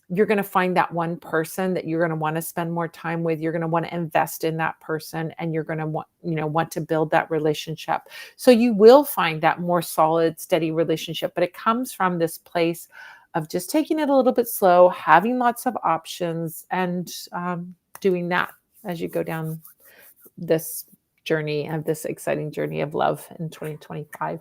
you're going to find that one person that you're going to want to spend more time with. You're going to want to invest in that person, and you're going to want to build that relationship. So you will find that more solid, steady relationship, but it comes from this place of just taking it a little bit slow, having lots of options, and doing that as you go down this journey of this exciting journey of love in 2025.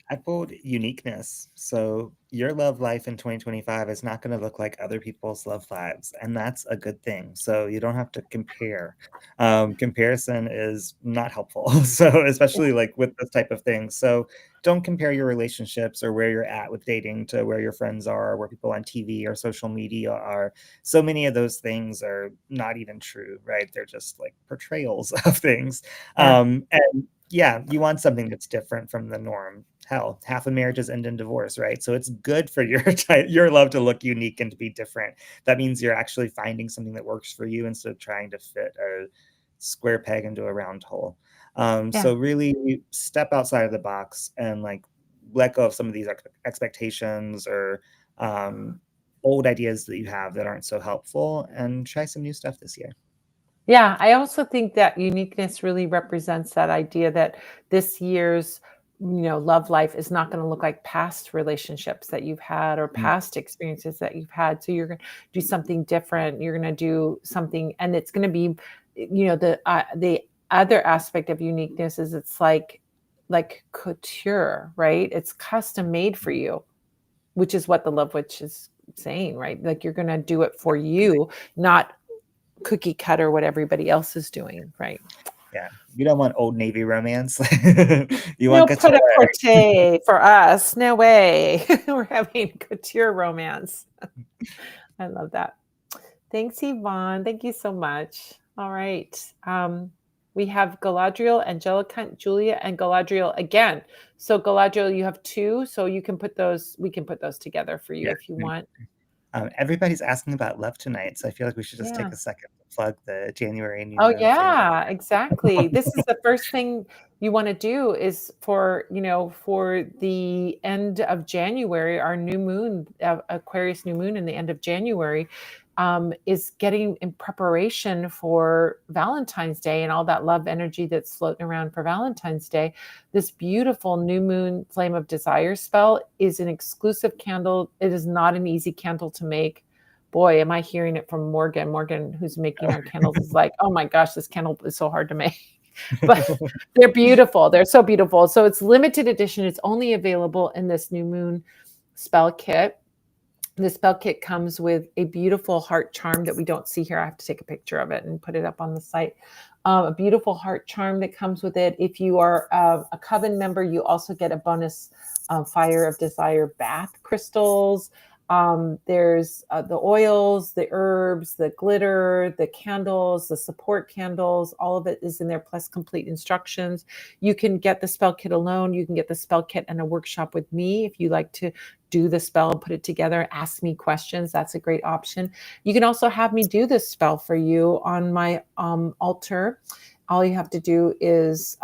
I pulled uniqueness. So your love life in 2025 is not going to look like other people's love lives, and that's a good thing. So you don't have to compare. Comparison is not helpful. So especially like with this type of thing. So don't compare your relationships or where you're at with dating to where your friends are, or where people on TV or social media are. So many of those things are not even true, right? They're just like portrayals of things. Yeah. And yeah, you want something that's different from the norm. Hell, half of marriages end in divorce, right? So it's good for your your love to look unique and to be different. That means you're actually finding something that works for you instead of trying to fit a square peg into a round hole. Yeah. So really step outside of the box and like let go of some of these expectations or old ideas that you have that aren't so helpful, and try some new stuff this year. Yeah, I also think that uniqueness really represents that idea that this year's, love life is not going to look like past relationships that you've had or Mm, past experiences that you've had. So you're going to do something different. You're going to do something, and it's going to be, the other aspect of uniqueness is it's like couture, right? It's custom made for you, which is what the love witch is saying, right? Like you're going to do it for you, not cookie cutter what everybody else is doing, right? yeah, you don't want old Navy romance. You want No couture. pret-a-porter for us. No way. We're having couture romance. I love that. Thanks, Yvonne. Thank you so much. All right. We have Galadriel, Angelica, Julia, and Galadriel again. So Galadriel, you have two, so you can put those. We can put those together for you Yeah. if you want. Everybody's asking about love tonight, so I feel like we should just take Yeah. a second to plug the January new Oh moon flame. yeah, exactly. This is the first thing you want to do is for the end of January, our new moon, Aquarius new moon in the end of January, is getting in preparation for Valentine's Day and all that love energy that's floating around for Valentine's Day. This beautiful new moon flame of desire spell is an exclusive candle. It is not an easy candle to make. Boy, am I hearing it from Morgan. Morgan, who's making our candles, is like, oh my gosh, this candle is so hard to make. But they're beautiful. They're so beautiful. So it's limited edition. It's only available in this new moon spell kit. The spell kit comes with a beautiful heart charm that we don't see here. I have to take a picture of it and put it up on the site. A beautiful heart charm that comes with it. If you are a coven member, you also get a bonus fire of desire bath crystals. There's the oils, the herbs, the glitter, the candles, the support candles. All of it is in there, plus complete instructions. You can get the spell kit alone. You can get the spell kit and a workshop with me if you like to do the spell and put it together, ask me questions. That's a great option. You can also have me do this spell for you on my altar. All you have to do is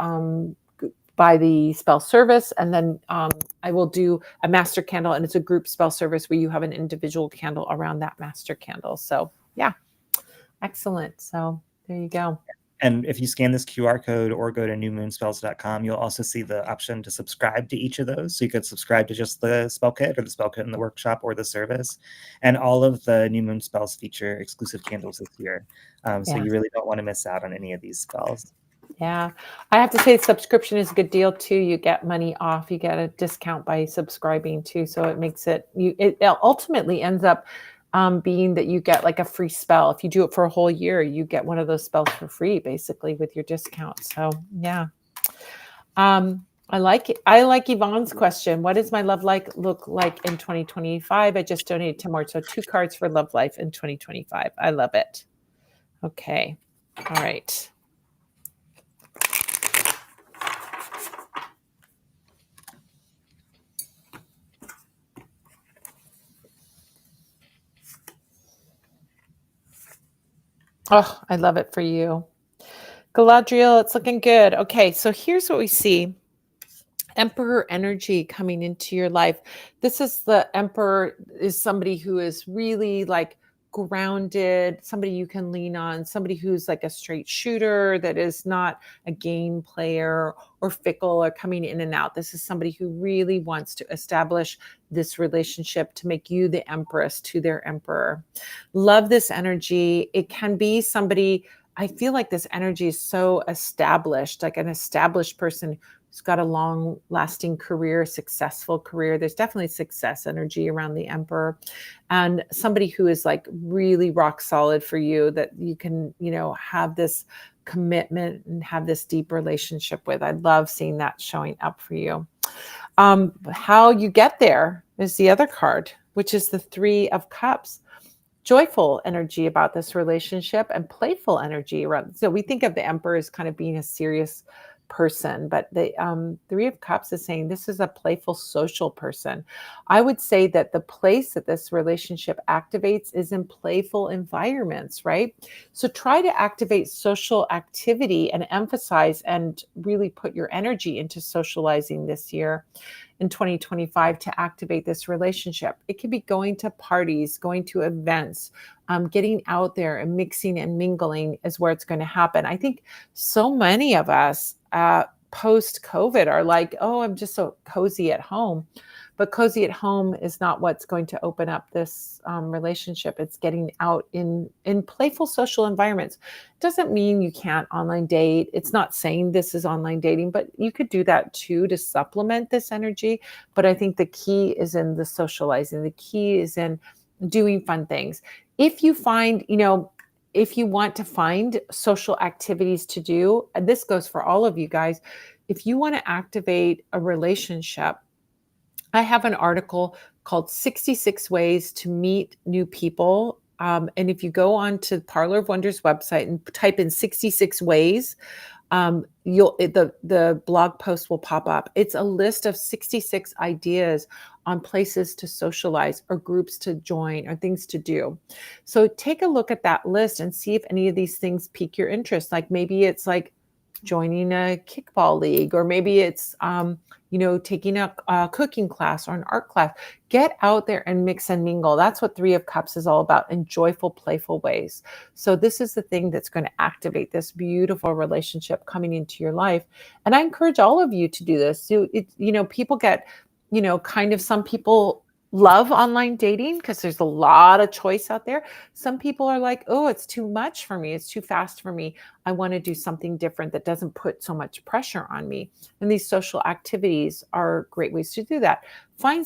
buy the spell service, and then I will do a master candle, and it's a group spell service where you have an individual candle around that master candle. So yeah, excellent. So there you go. And if you scan this QR code or go to newmoonspells.com, you'll also see the option to subscribe to each of those. So you could subscribe to just the spell kit or the spell kit in the workshop or the service. And all of the New Moon spells feature exclusive candles this year. So Yeah. you really don't want to miss out on any of these spells. Yeah. I have to say subscription is a good deal too. You get money off. You get a discount by subscribing too. So it makes it ultimately ends up being that you get like a free spell. If you do it for a whole year, you get one of those spells for free basically with your discount. So yeah. I like it. I like Yvonne's question. What does my love like look like in 2025? I just donated 10 more. So 2 cards for love life in 2025. I love it. Okay. All right. Oh, I love it for you. Galadriel, it's looking good. Okay, so here's what we see. Emperor energy coming into your life. This is the emperor is somebody who is really like grounded, somebody you can lean on, somebody who's like a straight shooter that is not a game player or fickle or coming in and out. This is somebody who really wants to establish this relationship to make you the empress to their emperor. Love this energy. It can be somebody, I feel like this energy is so established, like an established person who's got a long lasting career, successful career. There's definitely success energy around the emperor, and somebody who is like really rock solid for you that you can, have this commitment and have this deep relationship with. I love seeing that showing up for you. How you get there is the other card, which is the Three of Cups. Joyful energy about this relationship and playful energy around. So we think of the emperor as kind of being a serious person, but the Three of Cups is saying this is a playful social person. I would say that the place that this relationship activates is in playful environments, right? So try to activate social activity and emphasize and really put your energy into socializing this year in 2025 to activate this relationship. It could be going to parties, going to events, getting out there and mixing and mingling is where it's going to happen. I think so many of us post COVID are like, oh, I'm just so cozy at home. But cozy at home is not what's going to open up this relationship. It's getting out in playful social environments. Doesn't mean you can't online date. It's not saying this is online dating, but you could do that too to supplement this energy. But I think the key is in the socializing. The key is in doing fun things. If you find, if you want to find social activities to do, and this goes for all of you guys, if you want to activate a relationship, I have an article called 66 Ways to Meet New People. And if you go on to Parlor of Wonders website and type in 66 ways, the blog post will pop up. It's a list of 66 ideas on places to socialize or groups to join or things to do. So take a look at that list and see if any of these things pique your interest. Like maybe it's like joining a kickball league, or maybe it's taking a cooking class or an art class. Get out there and mix and mingle. That's what Three of Cups is all about, in joyful, playful ways. So this is the thing that's going to activate this beautiful relationship coming into your life. And I encourage all of you to do this. So people get, kind of, some people love online dating because there's a lot of choice out there. Some people are like, oh, it's too much for me. It's too fast for me. I want to do something different that doesn't put so much pressure on me. And these social activities are great ways to do that. Find,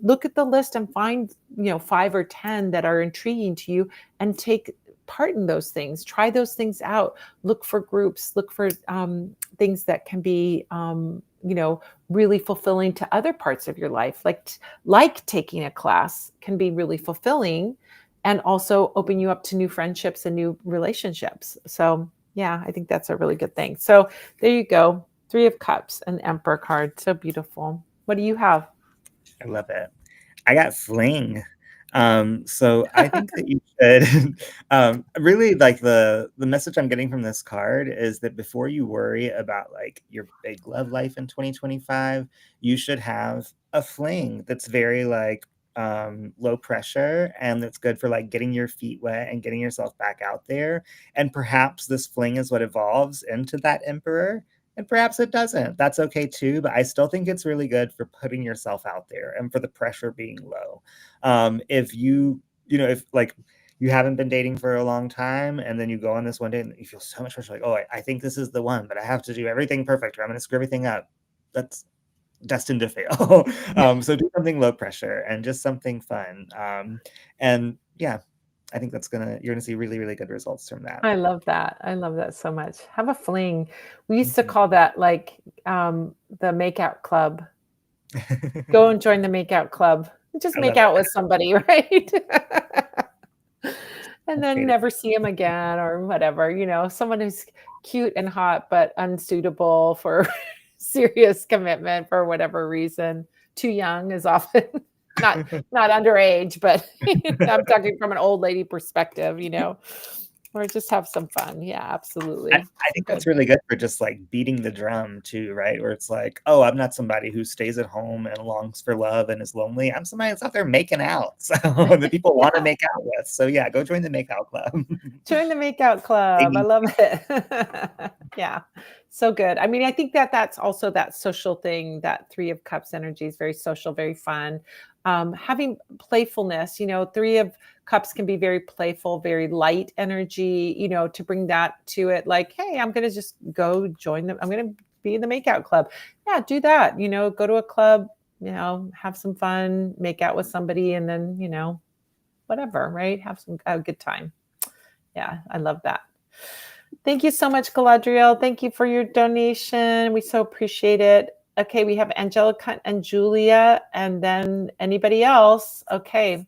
look at the list and find, 5 or 10 that are intriguing to you and take part in those things. Try those things out. Look for groups, look for things that can be, really fulfilling to other parts of your life. Like taking a class can be really fulfilling and also open you up to new friendships and new relationships. So yeah, I think that's a really good thing. So there you go. Three of Cups and Emperor card. So beautiful. What do you have? I love it. I got fling. So I think that you should really, like, the message I'm getting from this card is that before you worry about like your big love life in 2025, you should have a fling that's very like low pressure and that's good for like getting your feet wet and getting yourself back out there. And perhaps this fling is what evolves into that emperor, and perhaps it doesn't. That's okay too, but I still think it's really good for putting yourself out there and for the pressure being low. If if like you haven't been dating for a long time and then you go on this one date and you feel so much pressure, like, oh, I think this is the one, but I have to do everything perfect or I'm going to screw everything up. That's destined to fail. So do something low pressure and just something fun. And yeah, I think you're gonna see really, really good results from that. I love that. I love that so much. Have a fling. We used to Mhm. call that like the makeout club. Go and join the makeout club. Just I make love out it. with somebody, right? And That's then great. never see him again or whatever, someone who's cute and hot but unsuitable for serious commitment for whatever reason. Too young is often not underage, but I'm talking from an old lady perspective. Or just have some fun. Yeah, I, absolutely. I think that's Good. really good for just like beating the drum too, right? Where it's like, oh, I'm not somebody who stays at home and longs for love and is lonely. I'm somebody that's out there making out. So that people want to Yeah. make out with. So yeah, go join the makeout club. Join the makeout club. I Maybe love it. Yeah. So good. I mean, I think that that's also that social thing, that 3 of Cups energy is very social, very fun. Having playfulness, 3 of Cups can be very playful, very light energy, to bring that to it. Like, hey, I'm going to just go join them. I'm going to be in the makeout club. Yeah, do that. Go to a club, have some fun, make out with somebody, and then, whatever, right? Have a good time. Yeah, I love that. Thank you so much, Galadriel. Thank you for your donation. We so appreciate it. Okay, we have Angelica and Julia, and then anybody else. Okay.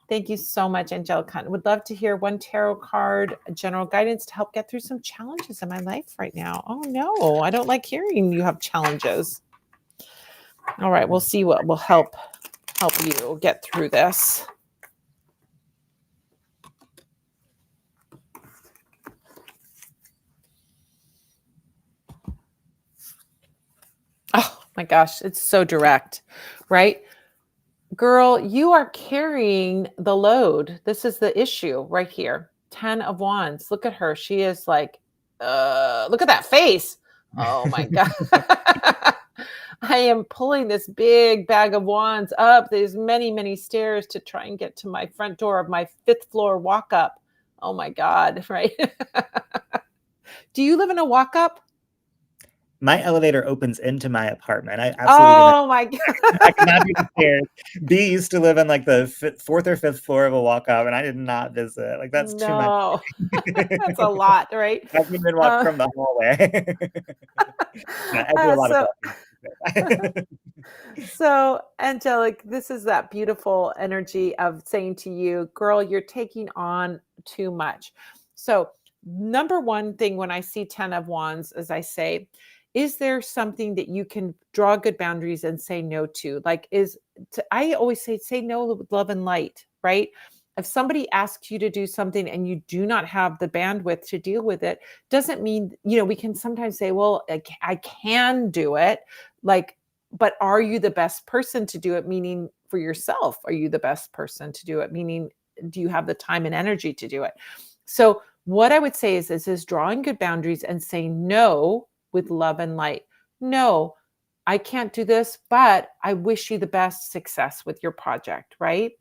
Thank you so much, Angelica. Would love to hear one tarot card, general guidance to help get through some challenges in my life right now. Oh no, I don't like hearing you have challenges. All right, we'll see what will help you get through this. Oh my gosh, it's so direct, right? Girl, you are carrying the load. This is the issue right here. 10 of Wands. Look at her. She is like, look at that face. Oh my God. I am pulling this big bag of wands up. There's many, many stairs to try and get to my front door of my 5th floor walk up. Oh my God. Right. Do you live in a walk up? my elevator opens into my apartment. I absolutely do not. Oh my I cannot God. do the stairs. B used to live on like the 4th or 5th floor of a walk up, and I did not visit. Like that's too much. No, that's a lot, right? I can even walk Uh, from the hallway. No, I do a uh, lot of so, walking. so Angelic, this is that beautiful energy of saying to you, girl, you're taking on too much. So, number one thing when I see 10 of Wands, as I say, is there something that you can draw good boundaries and say no to? Like, I always say no with love and light, right? If somebody asks you to do something and you do not have the bandwidth to deal with it, doesn't mean, we can sometimes say, well, I can do it. Like, but are you the best person to do it? Meaning for yourself, are you the best person to do it? Meaning, do you have the time and energy to do it? So, what I would say is drawing good boundaries and saying no with love and light. No, I can't do this, but I wish you the best success with your project, right?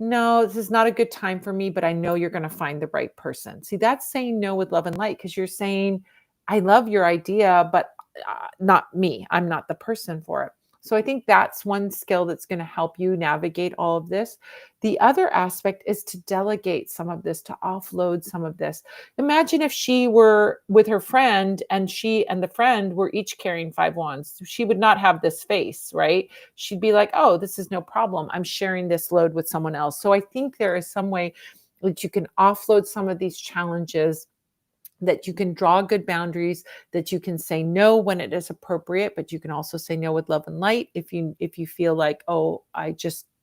No, this is not a good time for me, but I know you're going to find the right person. See, that's saying no with love and light because you're saying, I love your idea, but not me. I'm not the person for it. So I think that's one skill that's going to help you navigate all of this. The other aspect is to delegate some of this, to offload some of this. Imagine if she were with her friend and she and the friend were each carrying 5 wands. She would not have this face, right? She'd be like, oh, this is no problem. I'm sharing this load with someone else. So I think there is some way that you can offload some of these challenges, that you can draw good boundaries, that you can say no when it is appropriate, but you can also say no with love and light if you feel like, oh,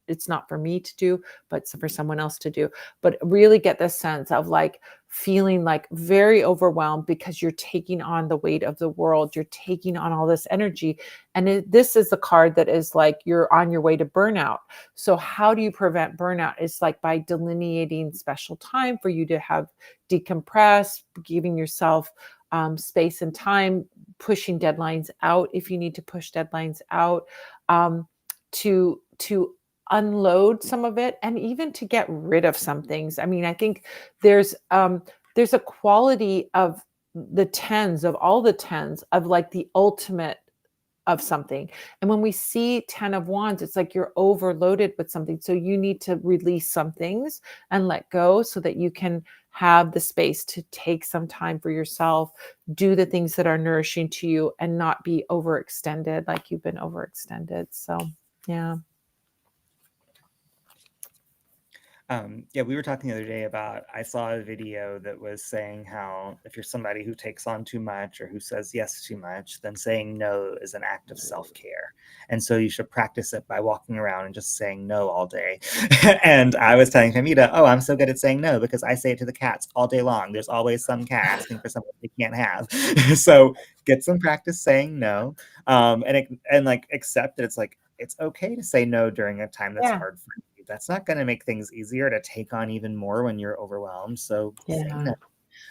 it's not for me to do, but it's for someone else to do. But really get this sense of like feeling like very overwhelmed because you're taking on the weight of the world. You're taking on all this energy. And this is the card that is like you're on your way to burnout. So how do you prevent burnout? It's like by delineating special time for you to have decompress, giving yourself space and time, pushing deadlines out if you need to push deadlines out, to unload some of it, and even to get rid of some things. I mean, I think there's a quality of the tens, of all the tens, of like the ultimate of something. And when we see 10 of wands, it's like you're overloaded with something. So you need to release some things and let go so that you can have the space to take some time for yourself, do the things that are nourishing to you, and not be overextended like you've been overextended. So, yeah. Yeah, we were talking the other day about I saw a video that was saying how if you're somebody who takes on too much or who says yes too much, then saying no is an act of self-care. And so you should practice it by walking around and just saying no all day. And I was telling Hamida, oh, I'm so good at saying no because I say it to the cats all day long. There's always some cat asking for something they can't have. So get some practice saying no. And like accept that it's okay to say no during a time that's Yeah. hard for you. That's not going to make things easier to take on even more when you're overwhelmed. So say Yeah.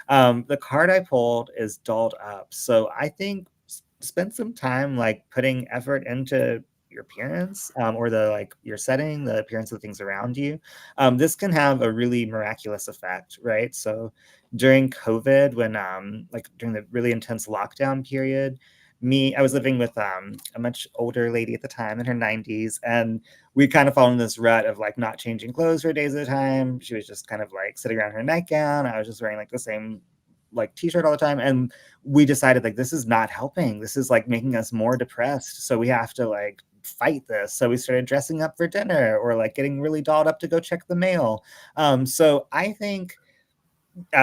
no. The card I pulled is dolled up. So I think spend some time like putting effort into your appearance, or the like your setting, the appearance of things around you. This can have a really miraculous effect, right? So during COVID, when like during the really intense lockdown period, I was living with a much older lady at the time in her 90s, and we kind of fall in this rut of like not changing clothes for days at a time. She was just kind of like sitting around her nightgown. I was just wearing like the same like t-shirt all the time. And we decided like this is not helping. This is like making us more depressed. So we have to like fight this. So we started dressing up for dinner or like getting really dolled up to go check the mail. So I think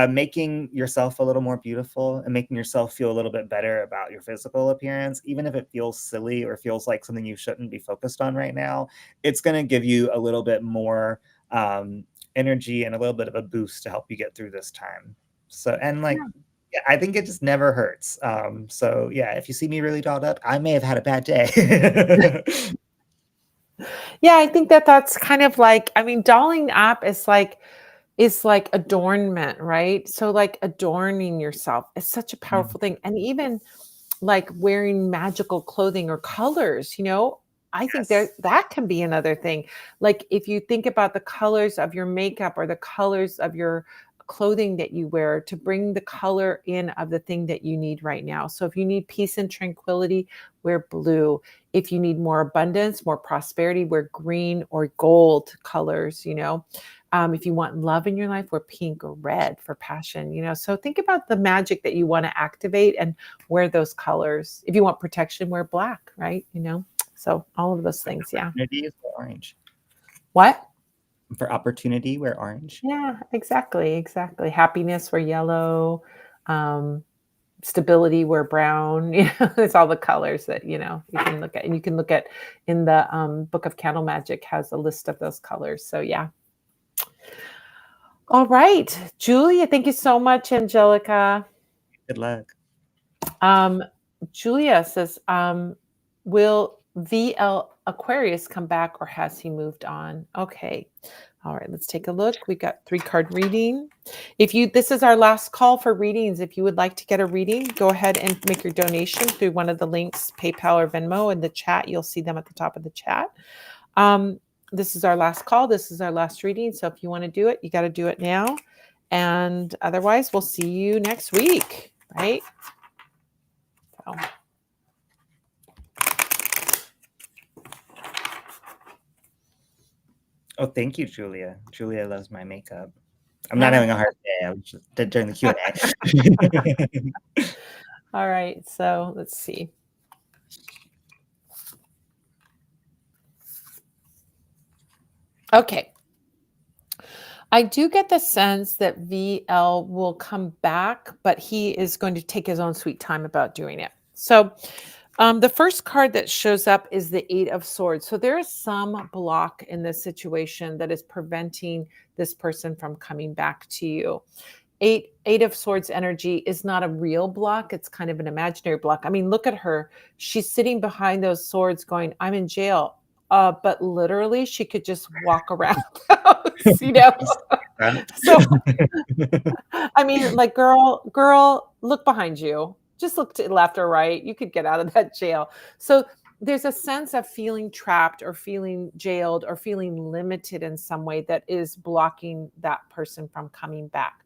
making yourself a little more beautiful and making yourself feel a little bit better about your physical appearance, even if it feels silly or feels like something you shouldn't be focused on right now, it's going to give you a little bit more energy and a little bit of a boost to help you get through this time. So, and like, yeah, I think it just never hurts. So yeah, if you see me really dolled up, I may have had a bad day. Yeah, I think that that's kind of like, I mean, dolling up is like adornment, right? So like adorning yourself is such a Mhm. powerful thing. And even like wearing magical clothing or colors, I think Yes. that can be another thing. Like if you think about the colors of your makeup or the colors of your clothing that you wear to bring the color in of the thing that you need right now. So if you need peace and tranquility, wear blue. If you need more abundance, more prosperity, wear green or gold colors. If you want love in your life, wear pink or red for passion. So think about the magic that you want to activate and wear those colors. If you want protection, wear black, right? So all of those things. Yeah. Opportunities or orange. What? For opportunity, wear orange. Yeah, exactly. Exactly. Happiness, wear yellow. Um, Stability, wear brown. It's all the colors that, you can look at. And you can look at in the Book of Candle Magic has a list of those colors. So yeah. All right. Julia, thank you so much, Angelica. Good luck. Um, Julia says, will VL Aquarius come back or has he moved on? Okay. All right, let's take a look. We got 3-card reading. This is our last call for readings. If you would like to get a reading, go ahead and make your donation through one of the links, PayPal or Venmo in the chat. You'll see them at the top of the chat. Um, this is our last call. This is our last reading. So if you want to do it, you got to do it now. And otherwise, we'll see you next week, right? So. Oh, thank you, Julia. Julia loves my makeup. I'm not Yeah. having a hard day. I was just did during the Q&A. All right. So let's see. Okay. I do get the sense that VL will come back, but he is going to take his own sweet time about doing it. So the first card that shows up is the 8 of Swords. So there is some block in this situation that is preventing this person from coming back to you. Eight of Swords energy is not a real block. It's kind of an imaginary block. I mean, look at her. She's sitting behind those swords going, I'm in jail. But literally she could just walk around the house. So I mean, like, girl, look behind you. Just look to left or right. You could get out of that jail. So there's a sense of feeling trapped or feeling jailed or feeling limited in some way that is blocking that person from coming back.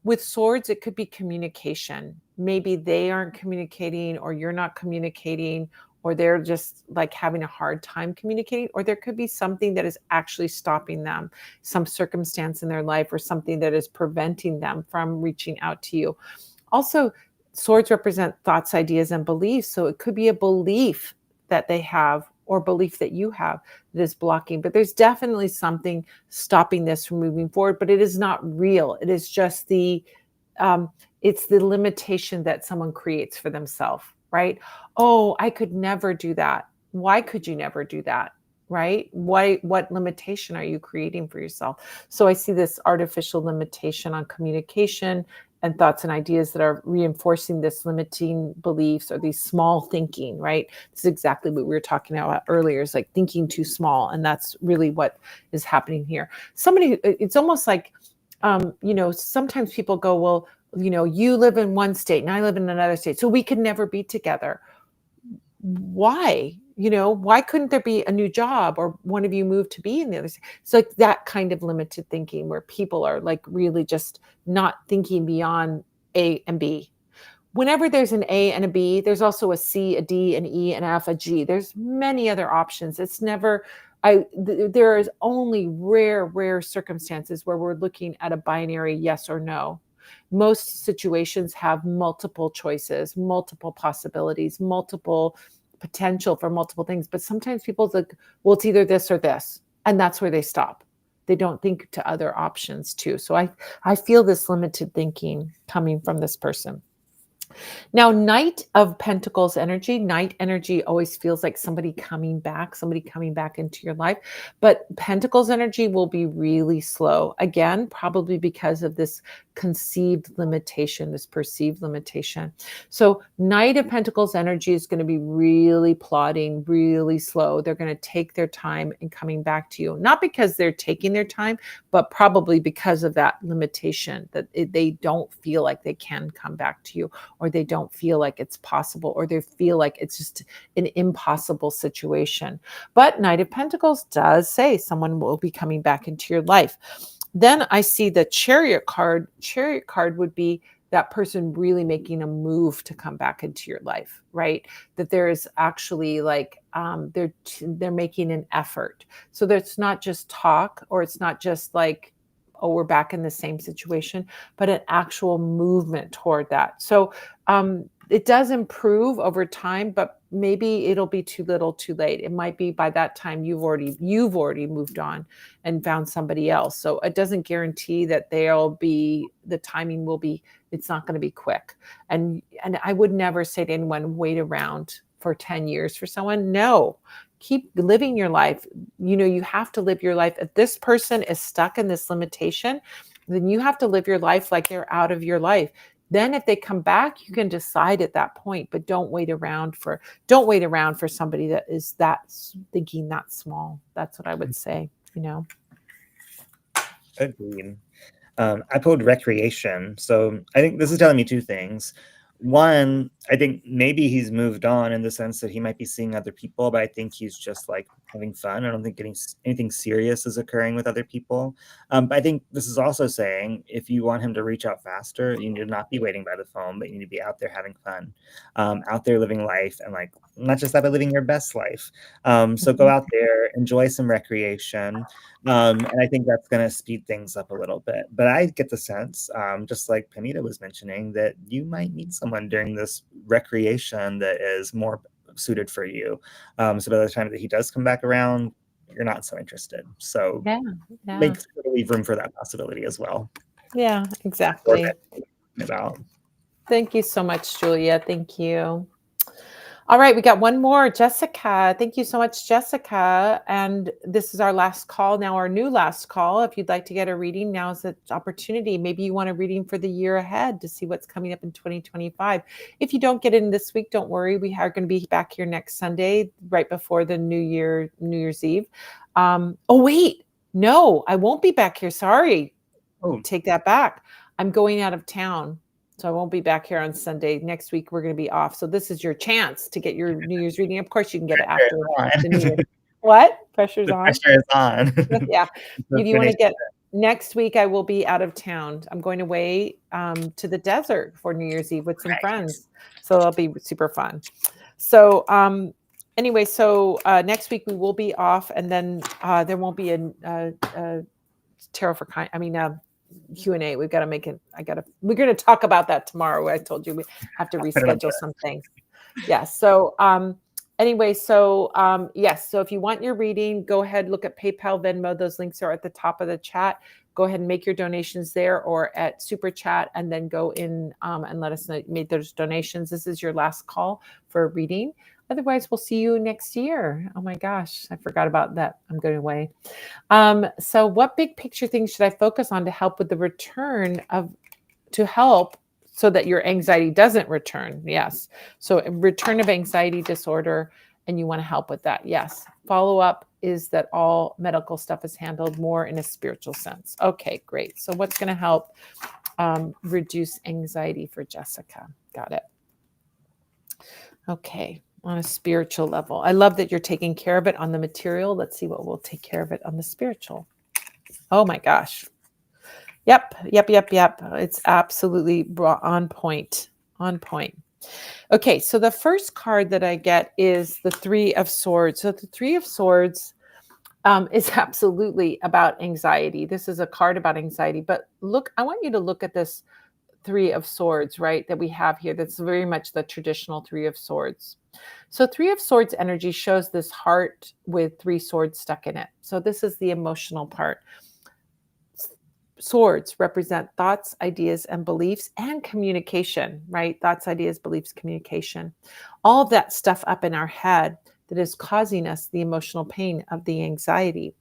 With swords, it could be communication. Maybe they aren't communicating, or you're not communicating, or they're just like having a hard time communicating, or there could be something that is actually stopping them, some circumstance in their life, or something that is preventing them from reaching out to you. Also, swords represent thoughts, ideas, and beliefs. So it could be a belief that they have or belief that you have that is blocking. But there's definitely something stopping this from moving forward, but it is not real. It is just um, it's the limitation that someone creates for themselves, right? Oh, I could never do that. Why could you never do that? Right? What limitation are you creating for yourself? So I see this artificial limitation on communication and thoughts and ideas that are reinforcing this limiting beliefs or these small thinking, right? This is exactly what we were talking about earlier, is like thinking too small. And that's really what is happening here. It's almost like, sometimes people go, well, you live in one state and I live in another state, so we could never be together. Why? Why couldn't there be a new job or one of you move to be in the other state? It's like that kind of limited thinking where people are like really just not thinking beyond A and B. Whenever there's an A and a B, there's also a C, a D, an E, an F, a G. There's many other options. It's never there is only rare circumstances where we're looking at a binary yes or no. Most situations have multiple choices, multiple possibilities, multiple potential for multiple things. But sometimes people's like, well, it's either this or this. And that's where they stop. They don't think to other options too. So I feel this limited thinking coming from this person. Now, Knight of Pentacles energy, Knight energy always feels like somebody coming back into your life. But Pentacles energy will be really slow. Again, probably because of this conceived limitation, this perceived limitation. So, Knight of Pentacles energy is going to be really plodding, really slow. They're going to take their time in coming back to you, not because they're taking their time, but probably because of that limitation that they don't feel like they can come back to you, or they don't feel like it's possible, or they feel like it's just an impossible situation. But Knight of Pentacles does say someone will be coming back into your life. Then I see the Chariot card. Chariot card would be that person really making a move to come back into your life, right? That there is actually like they're making an effort. So that's not just talk, or it's not just like, oh, we're back in the same situation, but an actual movement toward that. So it does improve over time, but maybe it'll be too little, too late. It might be by that time you've already moved on and found somebody else. So it doesn't guarantee that the timing will be. It's not going to be quick. And I would never say to anyone, wait around for 10 years for someone. No, keep living your life. You have to live your life. If this person is stuck in this limitation, then you have to live your life like they're out of your life. Then if they come back, you can decide at that point, but don't wait around for somebody that is thinking that small. That's what I would say. Agreed. I pulled recreation. So I think this is telling me two things. One, I think maybe he's moved on in the sense that he might be seeing other people, but I think he's just like having fun. I don't think anything serious is occurring with other people. But I think this is also saying if you want him to reach out faster, you need to not be waiting by the phone, but you need to be out there having fun, out there living life, and like not just that, but living your best life. So go Mhm. out there, enjoy some recreation. And I think that's going to speed things up a little bit. But I get the sense, just like Panita was mentioning, that you might meet someone during this recreation that is more suited for you. So by the time that he does come back around, you're not so interested. So Yeah, yeah, make sure to leave room for that possibility as well. yeah, Or exactly. about. Thank you so much, Julia. Thank you. All right, we got one more. Jessica. Thank you so much, Jessica. And this is our last call now, our new last call. If you'd like to get a reading, now is the opportunity. Maybe you want a reading for the year ahead to see what's coming up in 2025. If you don't get in this week, don't worry. We are going to be back here next Sunday, right before the New Year's Eve. Oh, wait. No, I won't be back here. Sorry. Oh, Take that back. I'm going out of town. So I won't be back here on Sunday. Next week, we're going to be off. So this is your chance to get your New Year's reading. Of course, you can get it pressure after the New is Year. on. What? Pressure's The on? pressure is on. Yeah. The If you want to finish. get next week, I will be out of town. I'm going away to the desert for New Year's Eve with some Right. friends. So it'll be super fun. So anyway, so next week we will be off, and then there won't be a tarot for kind. I mean, Q&A. We've got to make it. We're going to talk about that tomorrow. I told you we have to Put it on reschedule some things. Yeah. So Anyway, so yes, so if you want your reading, go ahead, look at PayPal, Venmo. Those links are at the top of the chat. Go ahead and make your donations there or at Super Chat, and then go in and let us know you made those donations. This is your last call for a reading. Otherwise, we'll see you next year. Oh my gosh, I forgot about that. I'm going away. So what big picture things should I focus on to help with the return of, to help so that your anxiety doesn't return? Yes. So return of anxiety disorder, and you want to help with that. Yes. Follow up is that all medical stuff is handled more in a spiritual sense. Okay, great. So what's going to help reduce anxiety for Jessica? Got it. Okay. On a spiritual level. I love that you're taking care of it on the material. Let's see what will take care of it on the spiritual. Oh my gosh. Yep. It's absolutely on point. On point. Okay, so the first card that I get is the Three of Swords. So the Three of Swords is absolutely about anxiety. This is a card about anxiety. But look, I want you to look at this Three of Swords, right, that we have here. That's very much the traditional Three of Swords. So Three of Swords energy shows this heart with three swords stuck in it. So this is the emotional part. Swords represent thoughts, ideas, and beliefs, and communication, right? Thoughts, ideas, beliefs, communication. All of that stuff up in our head that is causing us the emotional pain of the anxiety.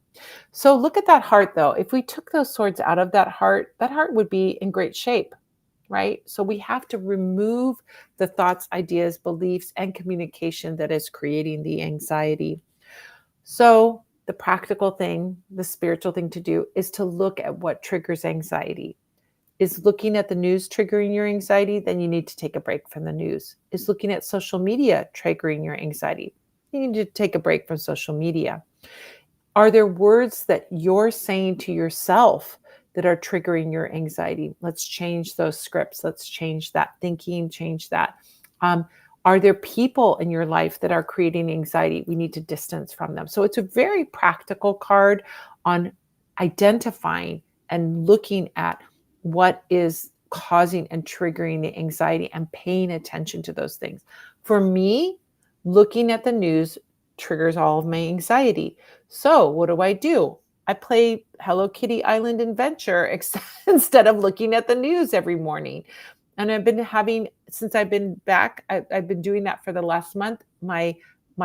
So look at that heart, though. If we took those swords out of that heart would be in great shape, right? So we have to remove the thoughts, ideas, beliefs, and communication that is creating the anxiety. So the practical thing, the spiritual thing to do is to look at what triggers anxiety. Is looking at the news triggering your anxiety? Then you need to take a break from the news. Is looking at social media triggering your anxiety? You need to take a break from social media. Are there words that you're saying to yourself that are triggering your anxiety? Let's change those scripts. Let's change that thinking, change that. Are there people in your life that are creating anxiety? We need to distance from them. So it's a very practical card on identifying and looking at what is causing and triggering the anxiety and paying attention to those things. For me, looking at the news triggers all of my anxiety. So what do? I play Hello Kitty Island Adventure instead of looking at the news every morning. And I've been having, since I've been back, I've been doing that for the last month. My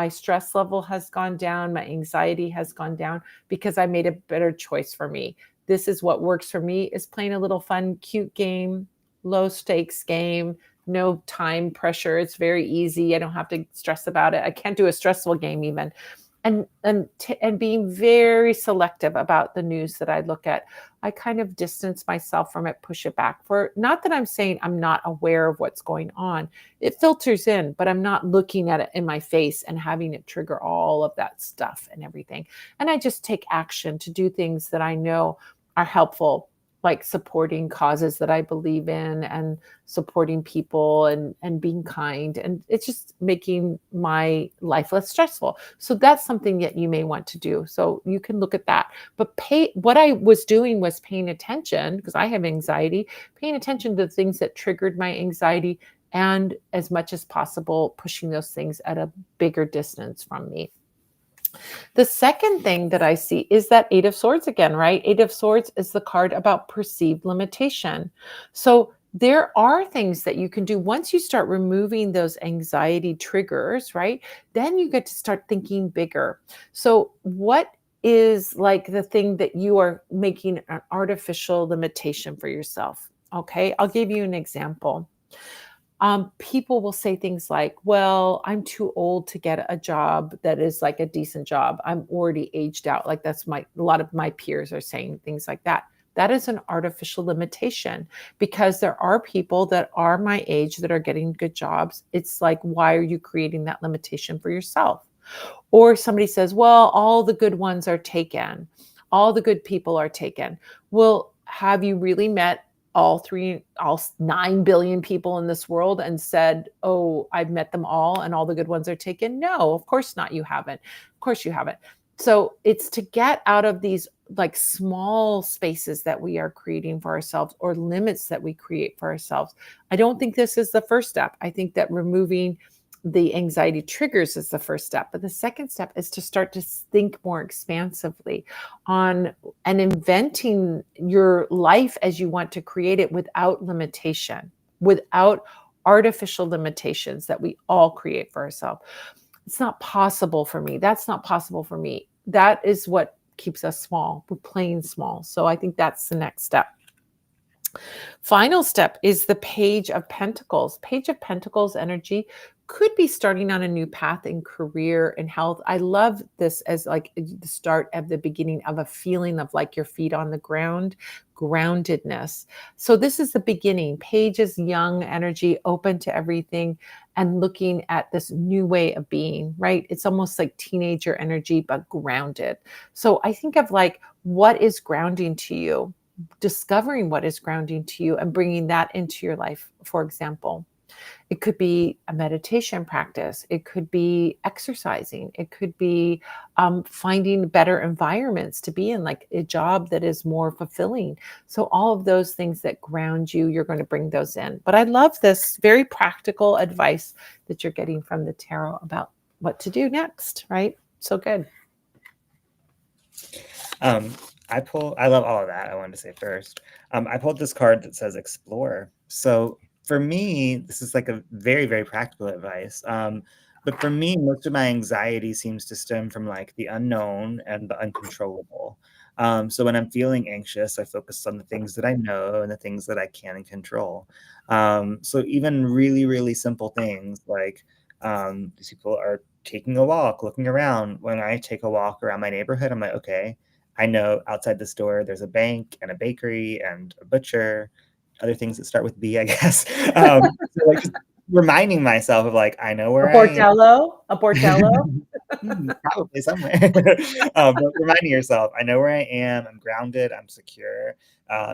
stress level has gone down. My anxiety has gone down because I made a better choice for me. This is what works for me, is playing a little fun, cute game, low stakes game, no time pressure. It's very easy. I don't have to stress about it. I can't do a stressful game even. And being very selective about the news that I look at. I kind of distance myself from it, push it back. For not that I'm saying I'm not aware of what's going on. It filters in, but I'm not looking at it in my face and having it trigger all of that stuff and everything. And I just take action to do things that I know are helpful, like supporting causes that I believe in and supporting people and being kind. And it's just making my life less stressful. So that's something that you may want to do. So you can look at that. But what I was doing was paying attention, because I have anxiety, paying attention to the things that triggered my anxiety, and as much as possible, pushing those things at a bigger distance from me. The second thing that I see is that Eight of Swords again, right? Eight of Swords is the card about perceived limitation. So there are things that you can do once you start removing those anxiety triggers, right? Then you get to start thinking bigger. So what is like the thing that you are making an artificial limitation for yourself? Okay, I'll give you an example. People will say things like, well, I'm too old to get a job that is like a decent job. I'm already aged out. Like a lot of my peers are saying things like that. That is an artificial limitation, because there are people that are my age that are getting good jobs. It's like, why are you creating that limitation for yourself? Or somebody says, well, all the good ones are taken. All the good people are taken. Well, have you really met all 9 billion people in this world and said, oh, I've met them all and all the good ones are taken? No, of course not. You haven't. Of course you haven't. So it's to get out of these like small spaces that we are creating for ourselves, or limits that we create for ourselves. I don't think this is the first step. I think that removing the anxiety triggers is the first step. But the second step is to start to think more expansively on and inventing your life as you want to create it without limitation, without artificial limitations that we all create for ourselves. It's not possible for me. That's not possible for me. That is what keeps us small. We're playing small. So I think that's the next step. Final step is the Page of Pentacles. Page of Pentacles energy could be starting on a new path in career and health. I love this as like the start of the beginning of a feeling of like your feet on the ground, groundedness. So this is the beginning. Page is young energy, open to everything and looking at this new way of being, right? It's almost like teenager energy, but grounded. So I think of like, what is grounding to you? Discovering what is grounding to you and bringing that into your life. For example, it could be a meditation practice, it could be exercising, it could be finding better environments to be in, like a job that is more fulfilling. So all of those things that ground you, you're going to bring those in. But I love this very practical advice that you're getting from the tarot about what to do next, right? So good. Um, I love all of that. I wanted to say first. I pulled this card that says explore. So for me, this is like a very, very practical advice. But for me, most of my anxiety seems to stem from like the unknown and the uncontrollable. So when I'm feeling anxious, I focus on the things that I know and the things that I can control. So even really, really simple things like these people are taking a walk, looking around. When I take a walk around my neighborhood, I'm like, okay, I know outside the store there's a bank and a bakery and a butcher, other things that start with B, I guess. So like just reminding myself of like, I know A where I am. bordello, a bordello. Probably somewhere. But reminding yourself, I know where I am. I'm grounded. I'm secure.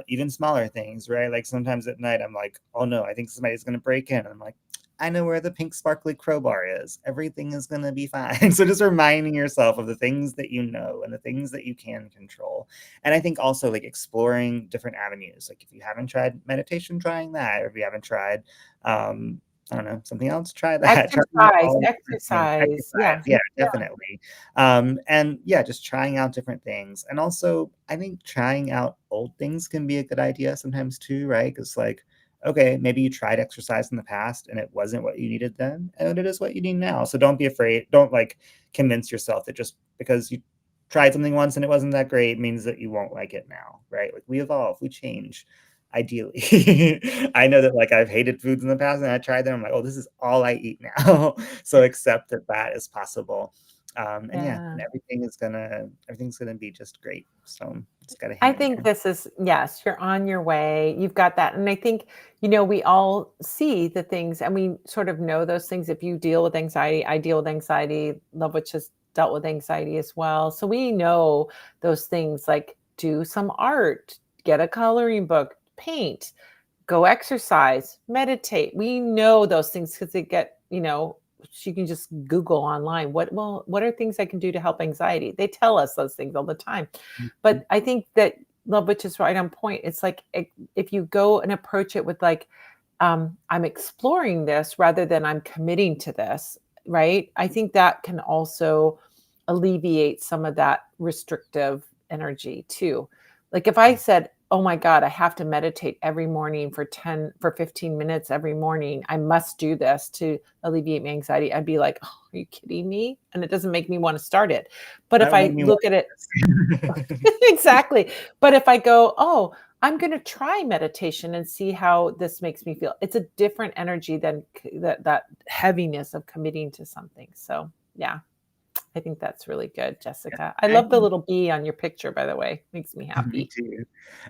Even smaller things, right? Like sometimes at night, I'm like, oh no, I think somebody's going to break in. And I'm like, I know where the pink sparkly crowbar is. Everything is going to be fine. So just reminding yourself of the things that you know and the things that you can control. And I think also like exploring different avenues. Like if you haven't tried meditation, trying that. Or if you haven't tried, I don't know, something else, try that. Try Exercise, all different things. exercise. Exercise, Yeah. yeah, Yeah. definitely. And yeah, just trying out different things. And also, I think trying out old things can be a good idea sometimes too, right? Because like, okay, maybe you tried exercise in the past and it wasn't what you needed then, and it is what you need now. So don't be afraid. Don't like convince yourself that just because you tried something once and it wasn't that great means that you won't like it now, right? Like we evolve, we change. Ideally, I know that like I've hated foods in the past and I tried them. I'm like, oh, this is all I eat now. So accept that that is possible. And yeah, Yeah. and everything's gonna be just great. So just gotta I hang in think there. this is, yes, you're on your way. You've got that. And I think, we all see the things and we sort of know those things. If you deal with anxiety, I deal with anxiety. Love Witch has dealt with anxiety as well. So we know those things like do some art, get a coloring book, paint, go exercise, meditate. We know those things because they get, you can just Google online. What are things I can do to help anxiety? They tell us those things all the time. Mhm. But I think that Love Witch is right on point. It's like if you go and approach it with like, I'm exploring this rather than I'm committing to this, right? I think that can also alleviate some of that restrictive energy too. Like if I said, "Oh my god, I have to meditate every morning for 15 minutes every morning. I must do this to alleviate my anxiety." I'd be like, "Oh, are you kidding me?" And it doesn't make me want to start it. But That if would make I me want look at it this. exactly. But if I go, "Oh, I'm going to try meditation and see how this makes me feel." It's a different energy than that heaviness of committing to something. So, yeah. I think that's really good, Jessica. I I love the think little bee on your picture, by the way. Makes me me happy. too.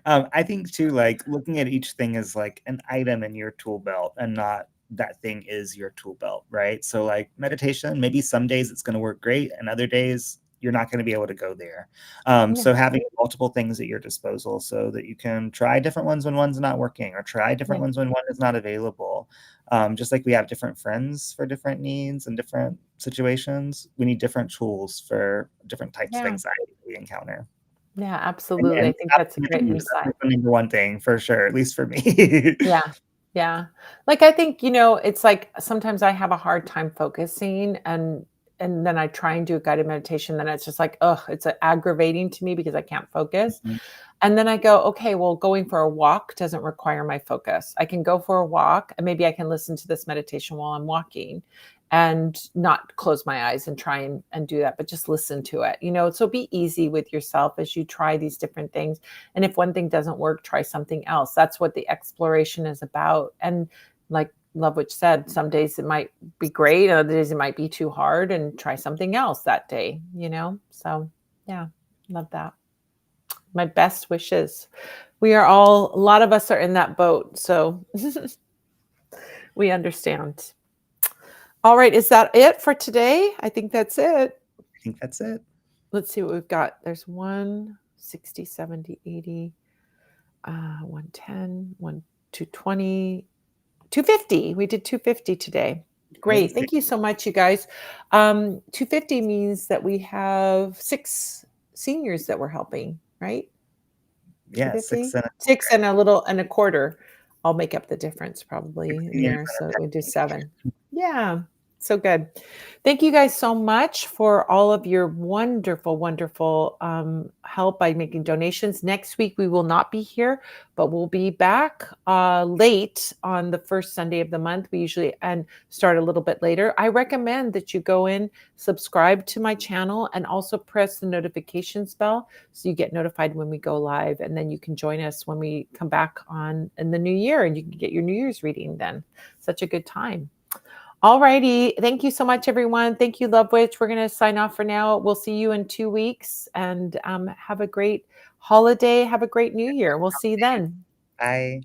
I think too, like looking at each thing as like an item in your tool belt and not that thing is your tool belt, right? So like meditation, maybe some days it's going to work great and other days you're not going to be able to go there. Yeah. So having multiple things at your disposal so that you can try different ones when one's not working or try different Yeah. ones when one is not available. Just like we have different friends for different needs and different situations, we need different tools for different types of Yeah. anxiety we encounter. Yeah, And absolutely. I and think stop that's a great committing, 'cause insight. that's the number one thing for sure, at least for me. Yeah. Yeah. Like, I think, it's like sometimes I have a hard time focusing and then I try and do a guided meditation, then it's just like, ugh, it's aggravating to me because I can't focus. Mhm. And then I go, okay, well, going for a walk doesn't require my focus. I can go for a walk and maybe I can listen to this meditation while I'm walking and not close my eyes and try and do that, but just listen to it. So be easy with yourself as you try these different things. And if one thing doesn't work, try something else. That's what the exploration is about. And like Lovewitch said, some days it might be great, other days it might be too hard, and try something else that day. So yeah, love that. My best wishes. A lot of us are in that boat, so we understand. All right, is that it for today? I think that's it. I think that's it. Let's see what we've got. There's 1, 60, 70, 80, 110, 220, 250. We did 250 today. Great. Amazing. Thank you so much, you guys. 250 means that we have 6 seniors that we're helping, right? Yeah, 6 250? and a 6 quarter. and a little and a quarter. I'll make up the difference probably 60 in in there, front of so we do 70. 7. Yeah, so good. Thank you guys so much for all of your wonderful, wonderful, help by making donations. Next week, we will not be here, but we'll be back, late on the first Sunday of the month. We usually and start a little bit later. I recommend that you go in, subscribe to my channel, and also press the notifications bell so you get notified when we go live, and then you can join us when we come back on in the new year, and you can get your New Year's reading then. Such a good time. All righty. Thank you so much, everyone. Thank you, Love Witch. We're going to sign off for now. We'll see you in 2 weeks, and have a great holiday. Have a great New Year. We'll see you then. Bye.